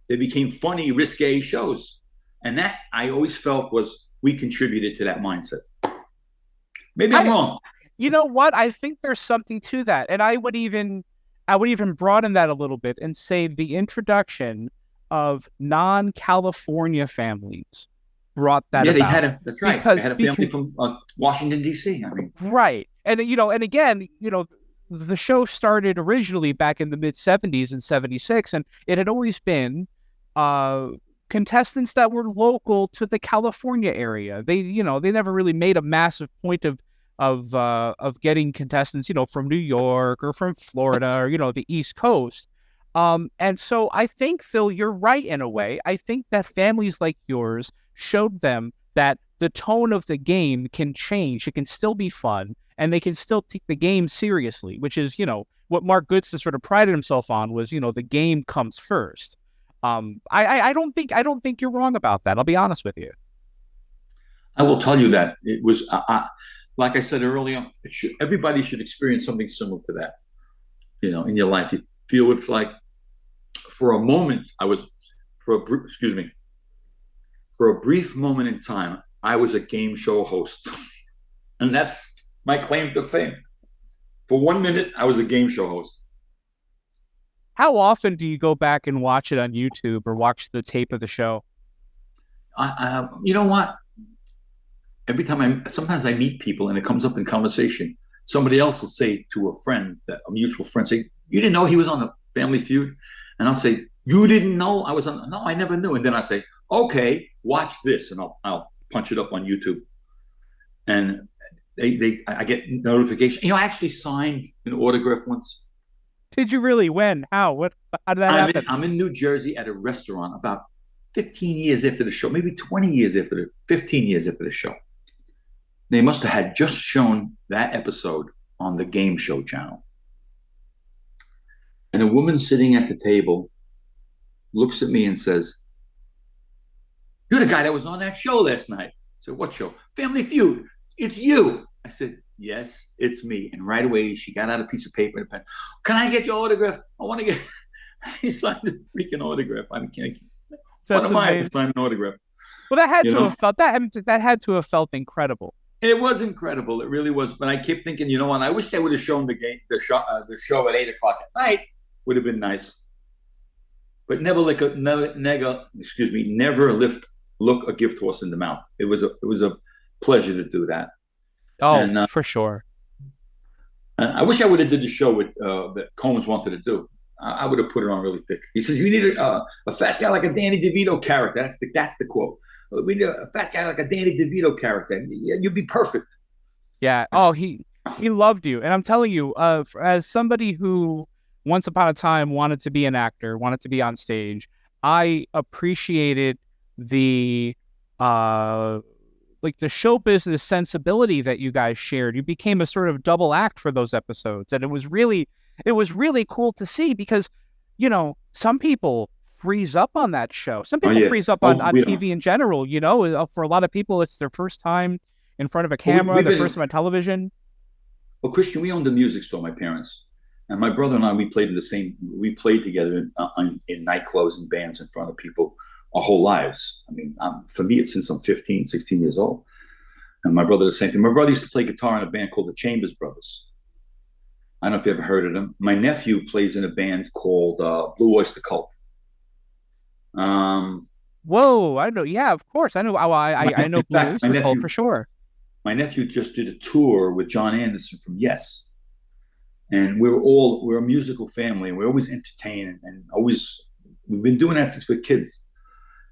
They became funny, risque shows, and that I always felt was we contributed to that mindset. Maybe I'm wrong.
You know what? I think there's something to that. And I would even broaden that a little bit and say the introduction of non-California families brought that about.
That's right. They had a family from Washington, D.C. I mean,
right. And, and again, the show started originally back in the mid-'70s in 76, and it had always been contestants that were local to the California area. They never really made a massive point of getting contestants, from New York or from Florida or, the East Coast. And so I think, Phil, you're right in a way. I think that families like yours showed them that the tone of the game can change. It can still be fun, and they can still take the game seriously, which is, what Mark Goodson sort of prided himself on was, the game comes first. I don't think you're wrong about that. I'll be honest with you.
I will tell you that it was, like I said earlier, everybody should experience something similar to that, in your life. You feel it's like, for a moment, for a brief moment in time, I was a game show host. And that's my claim to fame. For 1 minute, I was a game show host.
How often do you go back and watch it on YouTube or watch the tape of the show?
You know what? Every time sometimes I meet people and it comes up in conversation, somebody else will say to a friend, a mutual friend, say, "You didn't know he was on the Family Feud?" And I'll say, "You didn't know I was on?" "No, I never knew." And then I say, "Okay, watch this," and I'll punch it up on YouTube. And I get notification. I actually signed an autograph once.
Did you really? When? How? What? How did that happen?
I'm in New Jersey at a restaurant about 15 years after the show, maybe 20 years after 15 years after the show. They must have had just shown that episode on the game show channel. And a woman sitting at the table looks at me and says, "You're the guy that was on that show last night." I said, "What show?" "Family Feud. It's you." I said, yes, it's me. And right away, she got out a piece of paper and a pen. Can I get your autograph? I want to get. He signed the freaking autograph. I can't. What am I to sign an autograph?
Well, that had to have felt that had to have felt incredible.
It was incredible. It really was. But I kept thinking, you know what? I wish they would have shown the show at 8:00 at night. Would have been nice. But never look a gift horse in the mouth. It was a pleasure to do that.
Oh, and, for sure.
I wish I would have did the show with that Combs wanted to do. I would have put it on really thick. He says, "You need a fat guy like a Danny DeVito character." That's the quote. We need a fat guy like a Danny DeVito character. You'd be perfect.
Yeah. Oh, he loved you, and I'm telling you, as somebody who once upon a time wanted to be an actor, wanted to be on stage, I appreciated the the show business sensibility that you guys shared. You became a sort of double act for those episodes, and it was really cool to see because, some people freeze up on that show. Some people freeze up on TV in general. For a lot of people, it's their first time in front of a camera, their first time on television.
Well, Christian, we owned a music store, my parents. And my brother and I, we played together in nightclubs and bands in front of people our whole lives. I mean, for me, it's since I'm 15, 16 years old. And my brother, the same thing. My brother used to play guitar in a band called the Chambers Brothers. I don't know if you ever heard of them. My nephew plays in a band called Blue Oyster Cult.
Whoa, I know. Yeah, of course. I know. I know Blue Oyster Cult for sure.
My nephew just did a tour with John Anderson from Yes. And we're a musical family, and we're always entertained, and we've been doing that since we're kids.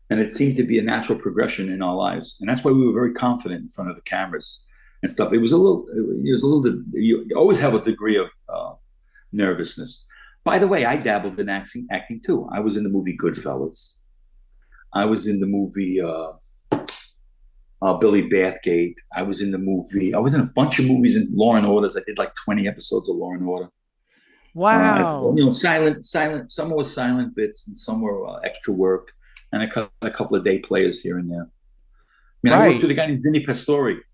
And it seemed to be a natural progression in our lives. And that's why we were very confident in front of the cameras and stuff. You always have a degree of nervousness. By the way, I dabbled in acting too. I was in the movie Goodfellas. I was in the movie Billy Bathgate. I was in a bunch of movies in Law and Orders. I did like 20 episodes of Law and Order.
Wow.
Silent. Some were silent bits and some were extra work. And a couple of day players here and there. I worked with a guy named Vinny Pastore.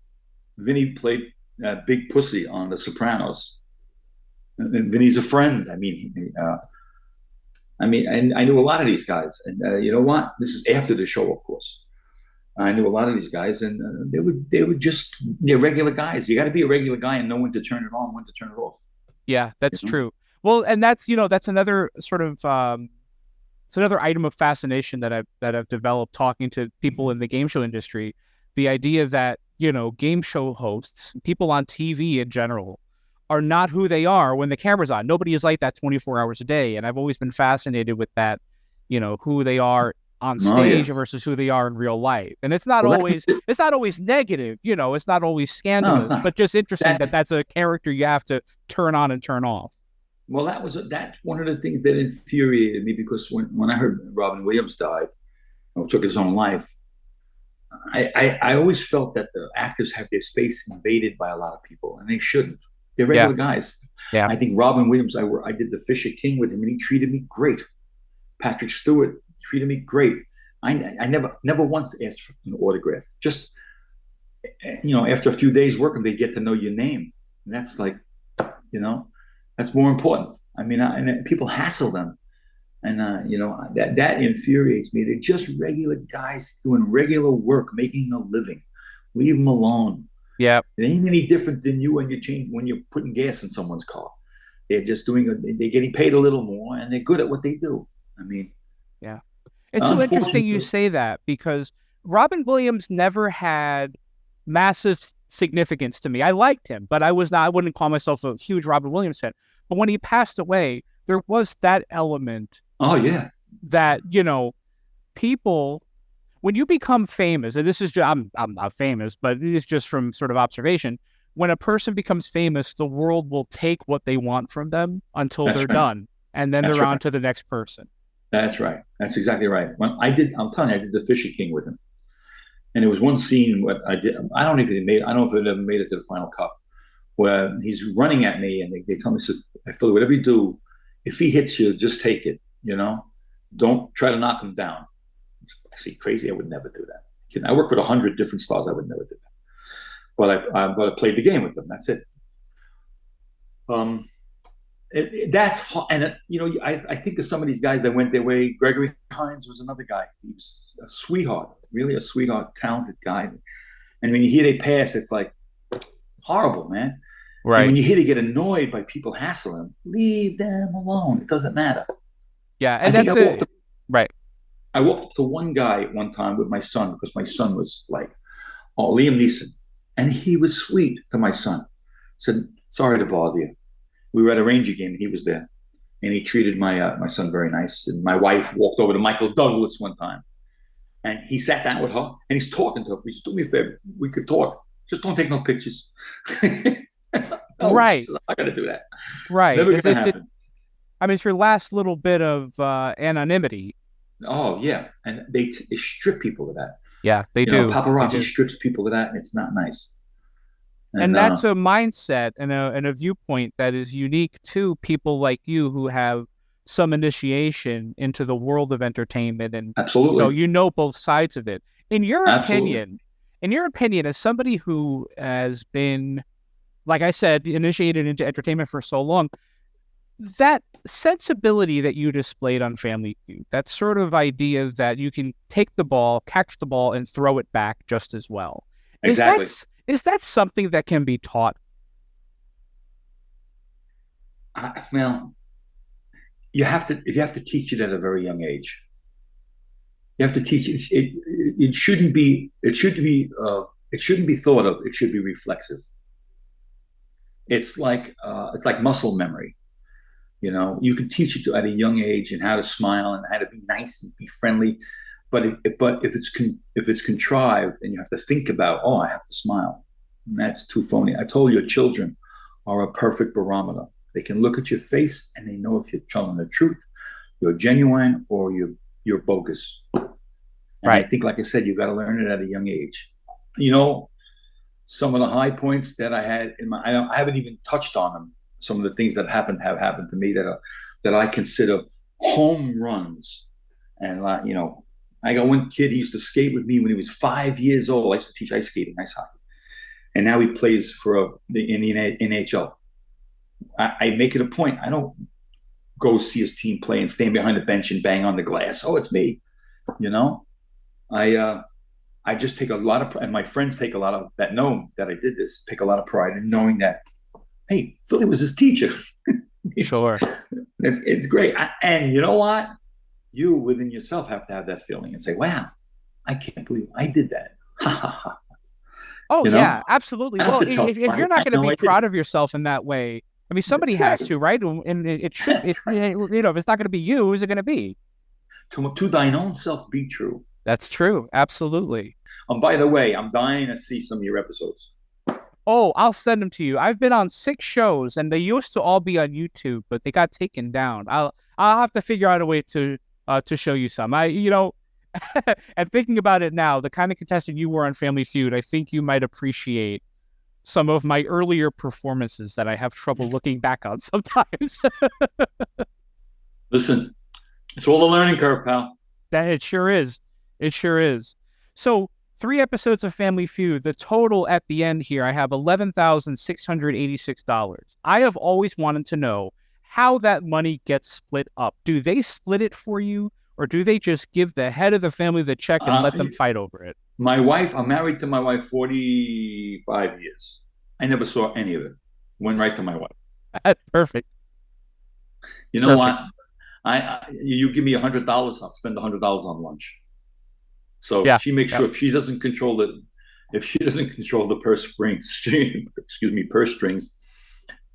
Vinny played Big Pussy on The Sopranos. And Vinny's a friend. I knew a lot of these guys. And you know what? This is after the show, of course. I knew a lot of these guys, and they were just regular guys. You got to be a regular guy and know when to turn it on, when to turn it off.
Yeah, that's true. Well, and that's another sort of it's another item of fascination that I've developed talking to people in the game show industry. The idea that game show hosts, people on TV in general, are not who they are when the camera's on. Nobody is like that 24 hours a day, and I've always been fascinated with that. Who they are on stage versus who they are in real life. And it's not always negative, it's not always scandalous, but just interesting that's a character you have to turn on and turn off.
Well, that's one of the things that infuriated me, because when I heard Robin Williams died or took his own life, I always felt that the actors have their space invaded by a lot of people, and they shouldn't. They're regular guys. Yeah. I think Robin Williams, I did the Fisher King with him, and he treated me great. Patrick Stewart treated me great. I never once asked for an autograph. Just, after a few days working, they get to know your name. And that's like, that's more important. And people hassle them. And, that infuriates me. They're just regular guys doing regular work, making a living. Leave them alone.
Yeah.
It ain't any different than you when you're putting gas in someone's car. They're just they're getting paid a little more, and they're good at what they do.
Yeah. It's so interesting you say that, because Robin Williams never had massive significance to me. I liked him, but I wouldn't call myself a huge Robin Williams fan. But when he passed away, there was that element.
Oh, yeah.
That, people, when you become famous, and this is just, I'm not famous, but it is just from sort of observation. When a person becomes famous, the world will take what they want from them until they're done. And then they're on to the next person.
That's right. That's exactly right. I'm telling you, I did the Fisher King with him. And there was one scene where I did, I don't know if it ever made it to the final cut, where he's running at me, and they tell me, Philly, whatever you do, if he hits you, just take it, don't try to knock him down. I say, crazy, I would never do that. I work with 100 different stars, I would never do that. but I played the game with them. That's it. That's and I think of some of these guys that went their way. Gregory Hines was another guy. He was a sweetheart, really a sweetheart, talented guy. And when you hear they pass, it's like horrible, man.
Right.
And when you hear they get annoyed by people hassling them, leave them alone. It doesn't matter.
Yeah, and that's it. Right.
I walked up to one guy one time with my son because my son was like, Liam Neeson. And he was sweet to my son. Said, sorry to bother you. We were at a Ranger game and he was there. And he treated my son very nice. And my wife walked over to Michael Douglas one time. And he sat down with her and he's talking to her. He said, do me a favor. We could talk. Just don't take no pictures. No,
right.
I'm not going to do that.
Right.
Never going to happen.
It's your last little bit of anonymity.
Oh, yeah. And they strip people of that.
Yeah, they do.
Paparazzi strips people of that, and it's not nice.
And that's a mindset and a viewpoint that is unique to people like you who have some initiation into the world of entertainment. And
absolutely,
you know both sides of it. In your opinion, as somebody who has been, like I said, initiated into entertainment for so long, that sensibility that you displayed on Family Feud, that sort of idea that you can take the ball, catch the ball, and throw it back just as well.
Exactly.
Is that something that can be taught?
Well, you have to teach it at a very young age. You have to teach it. It shouldn't be thought of. It should be reflexive. It's like muscle memory. You can teach it at a young age and how to smile and how to be nice and be friendly. But if it's contrived and you have to think about, I have to smile, and that's too phony. I told you, children are a perfect barometer. They can look at your face and they know if you're telling the truth, you're genuine, or you're bogus. And
right.
I think, like I said, you got to learn it at a young age. Some of the high points that I had I haven't even touched on them. Some of the things that have happened to me that I consider home runs. And I got one kid, he used to skate with me when he was 5 years old. I used to teach ice skating, ice hockey. And now he plays in the NHL. I make it a point. I don't go see his team play and stand behind the bench and bang on the glass. Oh, it's me. I just take a lot of pride, and my friends take a lot of that, know that I did this, take a lot of pride in knowing that, hey, Philly was his teacher.
Sure.
It's great. And you know what? You within yourself have to have that feeling and say, wow, I can't believe I did that.
Oh, yeah, absolutely. Well, if you're not going to be proud
of
of yourself in that way, somebody has to, right? And it should, if it's not going to be you, who's it going to be?
To thine own self be true.
That's true. Absolutely.
By the way, I'm dying to see some of your episodes.
Oh, I'll send them to you. I've been on 6 shows, and they used to all be on YouTube, but they got taken down. I'll have to figure out a way to show you some. And thinking about it now, the kind of contestant you were on Family Feud, I think you might appreciate some of my earlier performances that I have trouble looking back on sometimes.
Listen, it's all a learning curve, pal.
It sure is. It sure is. So 3 episodes of Family Feud. The total at the end here, I have $11,686. I have always wanted to know how that money gets split up. Do they split it for you, or do they just give the head of the family the check and let them fight over it?
My wife, I'm married to my wife 45 years. I never saw any of it. Went right to my wife.
Perfect.
You know what? You give me $100, I'll spend $100 on lunch. So she makes sure if she doesn't control the purse strings,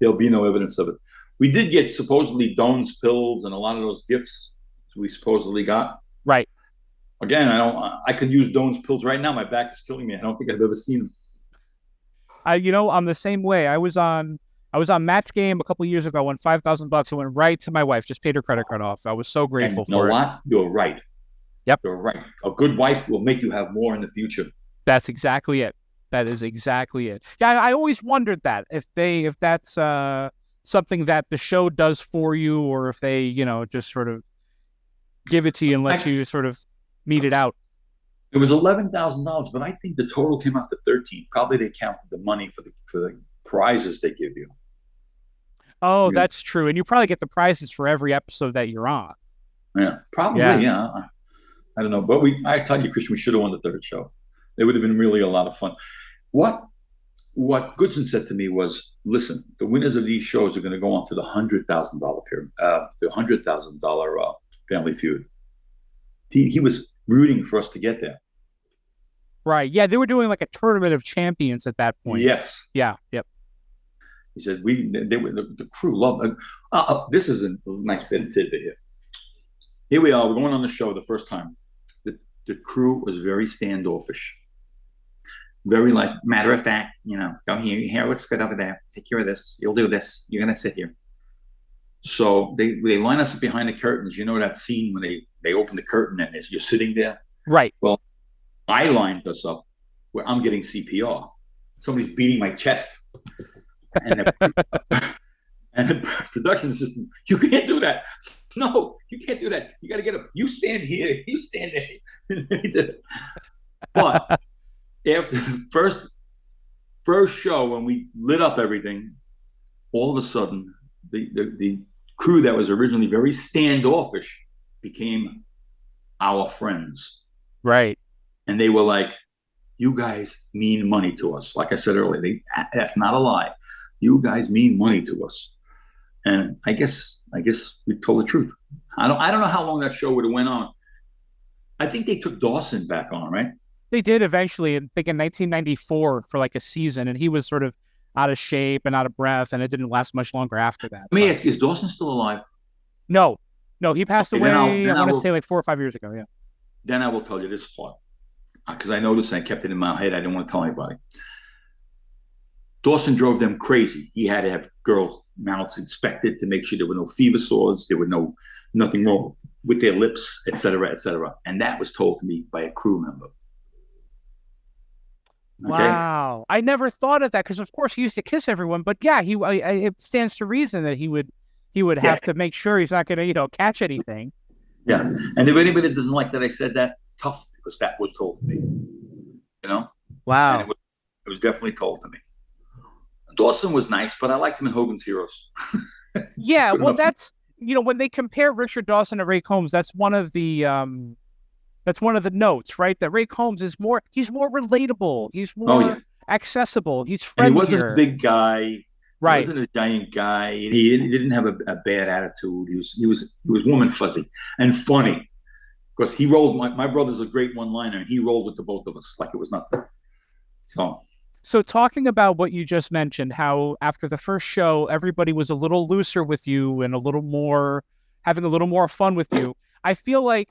there'll be no evidence of it. We did get supposedly Doan's pills and a lot of those gifts we supposedly got.
Right.
Again, I could use Doan's pills right now. My back is killing me. I don't think I've ever seen them.
I'm the same way. I was on Match Game a couple of years ago. I won $5,000. I went right to my wife. Just paid her credit card off. I was so grateful for it.
You know what? You're right.
Yep.
You're right. A good wife will make you have more in the future.
That's exactly it. That is exactly it. Yeah, I always wondered that if that's something that the show does for you, or if they, just sort of give it to you and let you sort of meet it out.
It was $11,000, but I think the total came out to 13. Probably they counted the money for the prizes they give you.
Oh, that's true. And you probably get the prizes for every episode that you're on.
Yeah, probably. Yeah. I don't know, but I tell you, Christian, we should have won the third show. It would have been really a lot of fun. What Goodson said to me was, listen, the winners of these shows are going to go on to the $100,000 pyramid, the $100,000 Family Feud. He was rooting for us to get there.
Right. Yeah, they were doing like a tournament of champions at that point.
Yes.
Yeah. Yep.
He said the crew loved it. This is a nice bit of tidbit here. Here we are. We're going on the show the first time. The crew was very standoffish. Very like, matter of fact, go here. Your hair looks good over there. Take care of this. You'll do this. You're going to sit here. So they line us up behind the curtains. You know that scene when they open the curtain and you're sitting there?
Right.
Well, I lined us up where I'm getting CPR. Somebody's beating my chest. And the production assistant, you can't do that. No, you can't do that. You got to get up. You stand here. You stand there. But after the first show, when we lit up everything, all of a sudden, the crew that was originally very standoffish became our friends.
Right.
And they were like, you guys mean money to us. Like I said earlier, that's not a lie. You guys mean money to us. And I guess we told the truth. I don't know how long that show would have went on. I think they took Dawson back on, right?
They did eventually, I think in 1994 for like a season, and he was sort of out of shape and out of breath, and it didn't last much longer after that.
Let me ask you, is Dawson still alive?
No, he passed away,
then
I want to say like 4 or 5 years ago, yeah.
Then I will tell you this part, because I know this and I kept it in my head. I didn't want to tell anybody. Dawson drove them crazy. He had to have girls' mouths inspected to make sure there were no fever sores, there were nothing wrong with their lips, et cetera, et cetera. And that was told to me by a crew member. Okay?
Wow. I never thought of that because, of course, he used to kiss everyone. But, yeah, it stands to reason that he would have to make sure he's not going to, catch anything.
Yeah. And if anybody doesn't like that I said that, tough, because that was told to me.
Wow.
And it was definitely told to me. Dawson was nice, but I liked him in Hogan's Heroes.
Yeah, well, that's when they compare Richard Dawson to Ray Combs, that's one of the notes, right? That Ray Combs he's more relatable, he's more accessible, he's friendlier.
And he wasn't a big guy,
right?
He wasn't a giant guy. He didn't have a bad attitude. He was woman fuzzy and funny, because he rolled. My brother's a great one-liner, and he rolled with the both of us like it was nothing.
So talking about what you just mentioned, how after the first show, everybody was a little looser with you and having a little more fun with you. I feel like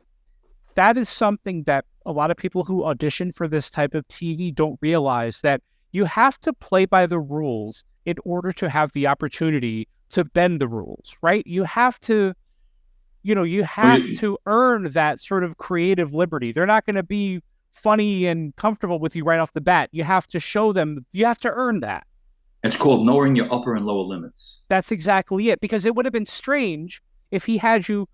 that is something that a lot of people who audition for this type of TV don't realize, that you have to play by the rules in order to have the opportunity to bend the rules, right? You have to, to earn that sort of creative liberty. They're not going to be funny and comfortable with you right off the bat. You have to show them, you have to earn that.
It's called knowing your upper and lower limits.
That's exactly it, because it would have been strange if he had you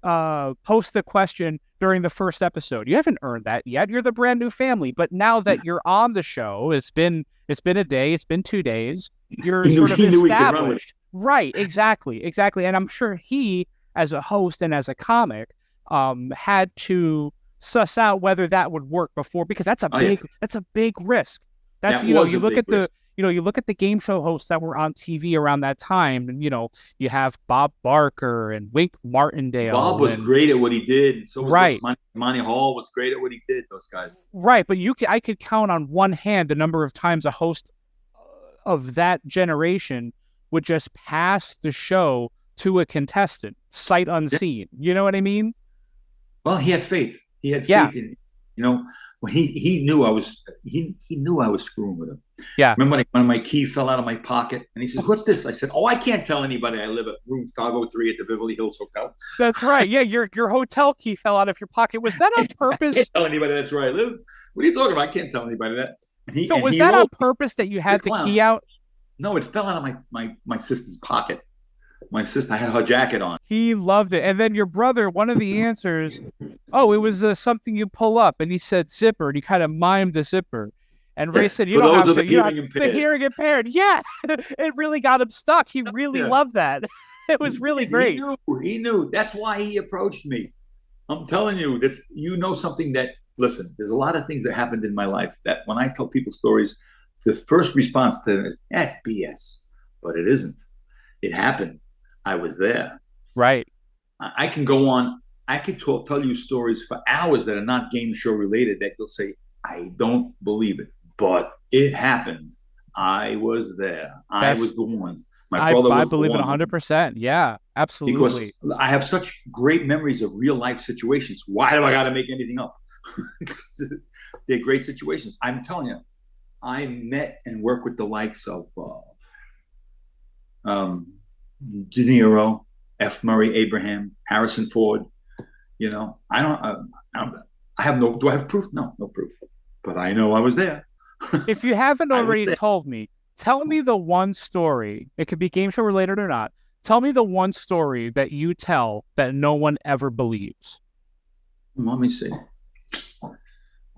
post the question during the first episode. You haven't earned that yet. You're the brand new family. But now that you're on the show, it's been a day, it's been 2 days, you're sort of established. Right, exactly. And I'm sure he, as a host and as a comic, had to suss out whether that would work before, because that's a big risk. That's you look at the game show hosts that were on TV around that time, and you have Bob Barker and Wink Martindale.
Bob was great at what he did. So was Monty Hall was great at what he did. Those guys.
Right, but I could count on one hand the number of times a host of that generation would just pass the show to a contestant, sight unseen. You know what I mean?
Well, he had faith. He had faith in, when he knew I was screwing with him.
Yeah.
Remember when my key fell out of my pocket and he said, "What's this?" I said, "Oh, I can't tell anybody I live at room 503 at the Beverly Hills Hotel."
That's right. Yeah, your hotel key fell out of your pocket. Was that on purpose?
I can't tell anybody that's where I live. What are you talking about? I can't tell anybody that.
Was that on purpose that you had the key out?
No, it fell out of my sister's pocket. My sister, I had her jacket on.
He loved it. And then your brother, one of the answers oh, it was something you pull up. And he said zipper, and he kind of mimed the zipper. And Ray said, you
for
don't
those
have
of
to.
the hearing impaired.
The hearing impaired. Yeah, it really got him stuck. He really loved that. It was really great.
He knew. That's why he approached me. I'm telling you, something that, listen, there's a lot of things that happened in my life that when I tell people stories, the first response to them is, that's BS. But it isn't. It happened. I was there.
Right.
I can go on. I could tell you stories for hours that are not game show related that you'll say, I don't believe it. But it happened. I was there. I was the one. My brother was the one.
I believe it 100%. Yeah, absolutely.
Because I have such great memories of real life situations. Why do I got to make anything up? They're great situations. I'm telling you, I met and worked with the likes of De Niro, F. Murray Abraham, Harrison Ford. You know, I have no. Do I have proof? No proof. But I know I was there.
If you haven't already told me, tell me the one story. It could be game show related or not. Tell me the one story that you tell that no one ever believes.
Let me see.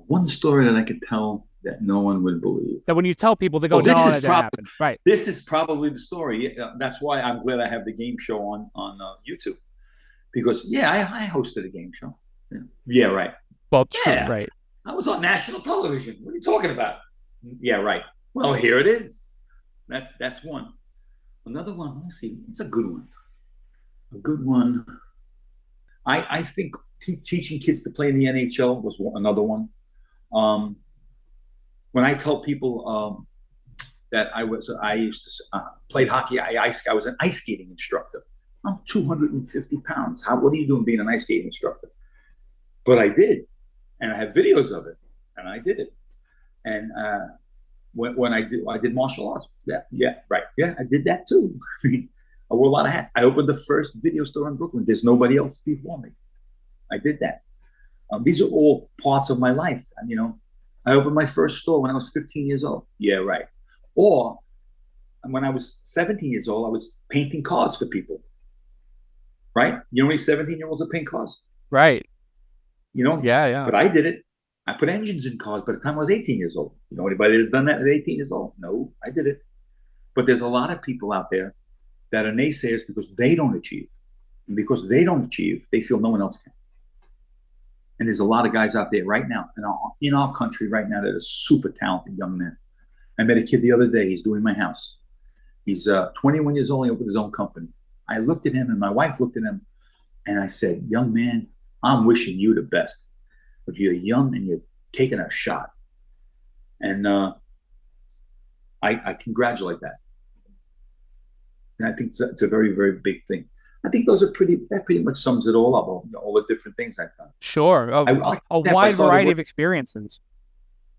One story that I could tell that no one would believe.
That when you tell people, they go, "No, that didn't happen." Right.
This is probably the story. That's why I'm glad I have the game show on YouTube. Because I hosted a game show. Yeah, right.
Well, true, right.
I was on national television. What are you talking about? Yeah, right. Well, here it is. That's one. Another one. Let me see. It's a good one. A good one. I think teaching kids to play in the NHL was another one. When I tell people that I used to played hockey. I was an ice skating instructor. I'm 250 pounds. What are you doing being an ice skating instructor? But I did, and I have videos of it, and I did it. And when I did martial arts. Yeah, right. Yeah, I did that too. I wore a lot of hats. I opened the first video store in Brooklyn. There's nobody else before me. I did that. These are all parts of my life. And, I opened my first store when I was 15 years old. Yeah, right. Or when I was 17 years old, I was painting cars for people. Right? You know how many 17-year-olds that paint cars?
Right.
Yeah. But I did it. I put engines in cars by the time I was 18 years old. You know anybody that's done that at 18 years old? No, I did it. But there's a lot of people out there that are naysayers because they don't achieve. And because they don't achieve, they feel no one else can. And there's a lot of guys out there right now, in our country right now, that are super talented young men. I met a kid the other day. He's doing my house. He's 21 years old. He opened his own company. I looked at him, and my wife looked at him, and I said, young man, I'm wishing you the best. If you're young and you're taking a shot. And I congratulate that. And I think it's a very, very big thing. I think that pretty much sums it all up, all the different things I've done.
Sure. A wide variety of experiences.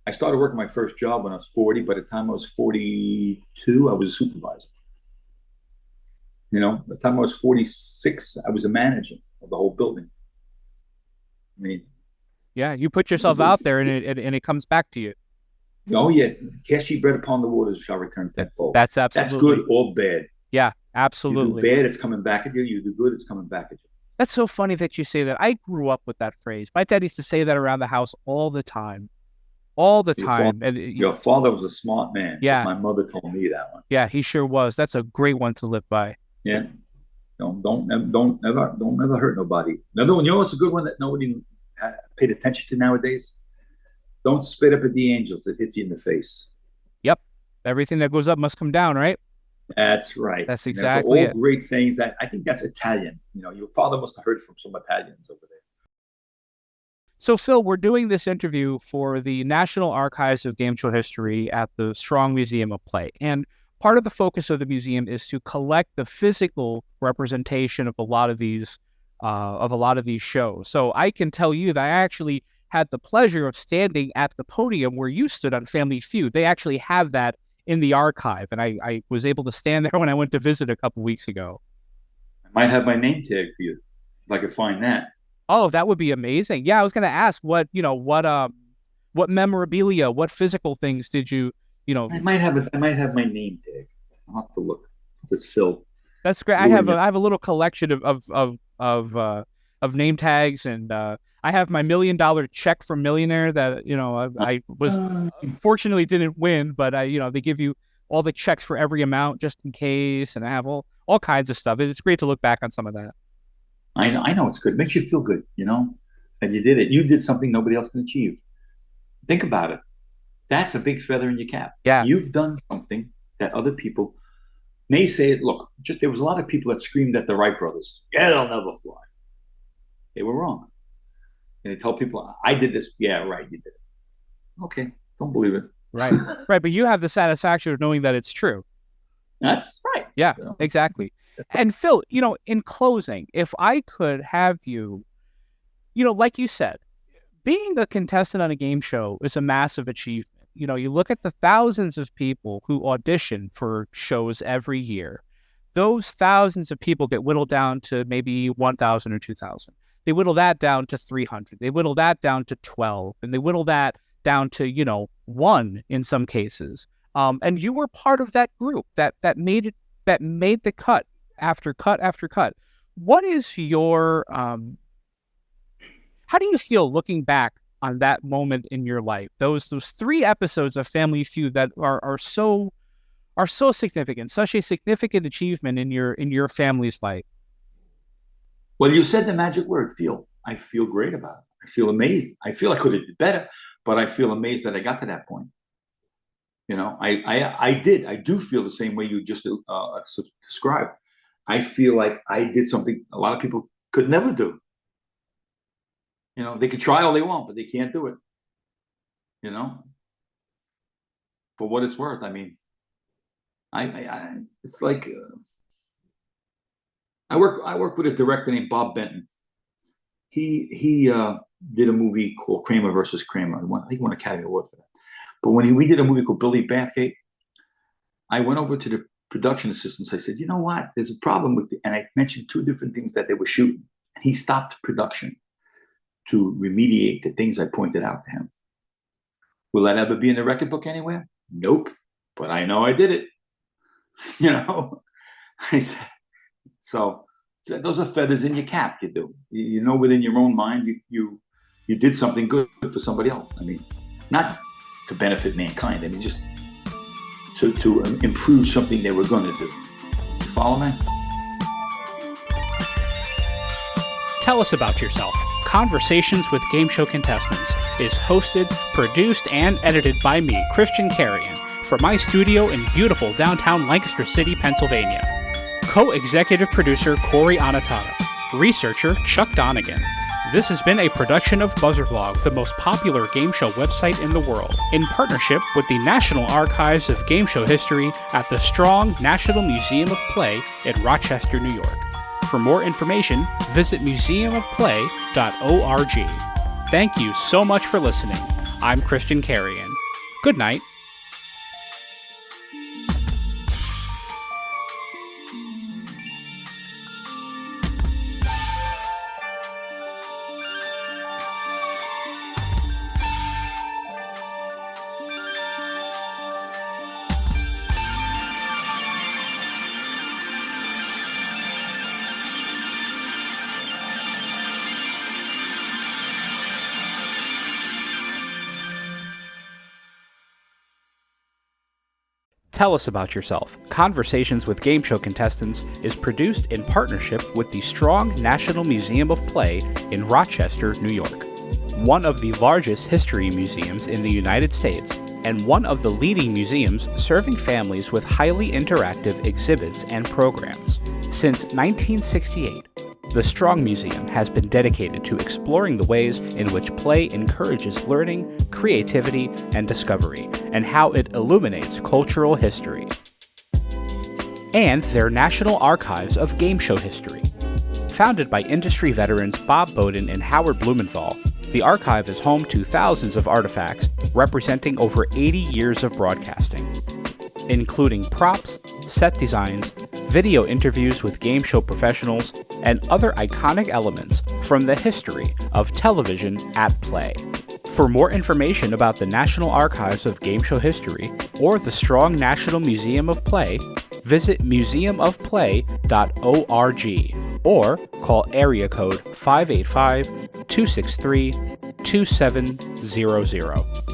I started working my first job when I was 40. By the time I was 42, I was a supervisor. By the time I was 46, I was a manager of the whole building. I mean,
yeah, you put yourself out there, and it comes back to you.
Oh yeah, cast ye bread upon the waters shall return tenfold.
That's absolutely.
That's good or bad.
Yeah, absolutely.
You do bad, it's coming back at you. You do good, it's coming back at you.
That's so funny that you say that. I grew up with that phrase. My dad used to say that around the house all the time. All the time.
Your father was a smart man.
Yeah.
My mother told me that one.
Yeah, he sure was. That's a great one to live by.
Yeah. Don't ever hurt nobody. Another one, what's a good one that nobody paid attention to nowadays? Don't spit up at the angels. It hits you in the face.
Yep. Everything that goes up must come down, right?
That's right.
That's exactly
all great sayings. That I think that's Italian. Your father must have heard from some Italians over there.
So, Phil, we're doing this interview for the National Archives of Game Show History at the Strong Museum of Play. And part of the focus of the museum is to collect the physical representation of a lot of these shows. So I can tell you that I actually had the pleasure of standing at the podium where you stood on Family Feud. They actually have that in the archive, and I was able to stand there when I went to visit a couple weeks ago.
I might have my name tag for you if I could find that.
Oh, that would be amazing. Yeah, I was going to ask what memorabilia, what physical things did you? I
might have my name tag. I'll have to look. It says Phil.
That's great. I have a little collection of name tags, and I have my $1 million check from Millionaire that, I was fortunately didn't win, but they give you all the checks for every amount just in case. And I have all kinds of stuff. It's great to look back on some of that.
I know it's good. It makes you feel good, and you did it. You did something nobody else can achieve. Think about it. That's a big feather in your cap.
Yeah.
You've done something that other people may say, look, there was a lot of people that screamed at the Wright brothers. Yeah, they'll never fly. They were wrong. And they tell people, I did this. Yeah, right, you did it. Okay, don't believe it.
Right, right. But you have the satisfaction of knowing that it's true.
That's right.
Yeah, exactly. And Phil, in closing, if I could have you, like you said, being a contestant on a game show is a massive achievement. You look at the thousands of people who audition for shows every year. Those thousands of people get whittled down to maybe 1,000 or 2,000. They whittle that down to 300. They whittle that down to 12. And they whittle that down to, 1 in some cases. And you were part of that group that made the cut after cut after cut. What is your, how do you feel looking back on that moment in your life? Those 3 episodes of Family Feud that are so significant, such a significant achievement in your family's life.
Well, you said the magic word, feel. I feel great about it. I feel amazed. I feel I could have did better, but I feel amazed that I got to that point. I did. I do feel the same way you just described. I feel like I did something a lot of people could never do. They could try all they want, but they can't do it. For what it's worth, I mean, it's like I work with a director named Bob Benton. He did a movie called Kramer versus Kramer. I think he won an Academy Award for that. But when we did a movie called Billy Bathgate, I went over to the production assistants. I said, you know what? There's a problem with and I mentioned 2 different things that they were shooting. He stopped production to remediate the things I pointed out to him. Will that ever be in the record book anywhere? Nope. But I know I did it. I said, so those are feathers in your cap. You do. Within your own mind, you did something good for somebody else. I mean, not to benefit mankind. I mean, just to improve something they were going to do. You follow me?
Tell Us About Yourself. Conversations with Game Show Contestants is hosted, produced, and edited by me, Christian Carrion, from my studio in beautiful downtown Lancaster City, Pennsylvania. Co-executive producer Cory Anotado. Researcher Chuck Donegan. This has been a production of BuzzerBlog, the most popular game show website in the world, in partnership with the National Archives of Game Show History at the Strong National Museum of Play in Rochester, New York. For more information, visit museumofplay.org. Thank you so much for listening. I'm Christian Carrion. Good night. Tell Us About Yourself. Conversations with Game Show Contestants is produced in partnership with the Strong National Museum of Play in Rochester, New York, one of the largest history museums in the United States, and one of the leading museums serving families with highly interactive exhibits and programs. Since 1968, the Strong Museum has been dedicated to exploring the ways in which play encourages learning, creativity, and discovery, and how it illuminates cultural history. And their National Archives of Game Show History. Founded by industry veterans Bob Bowden and Howard Blumenthal, the archive is home to thousands of artifacts representing over 80 years of broadcasting, including props, set designs, video interviews with game show professionals, and other iconic elements from the history of television at play. For more information about the National Archives of Game Show History or the Strong National Museum of Play, visit museumofplay.org or call area code 585-2 263-2700.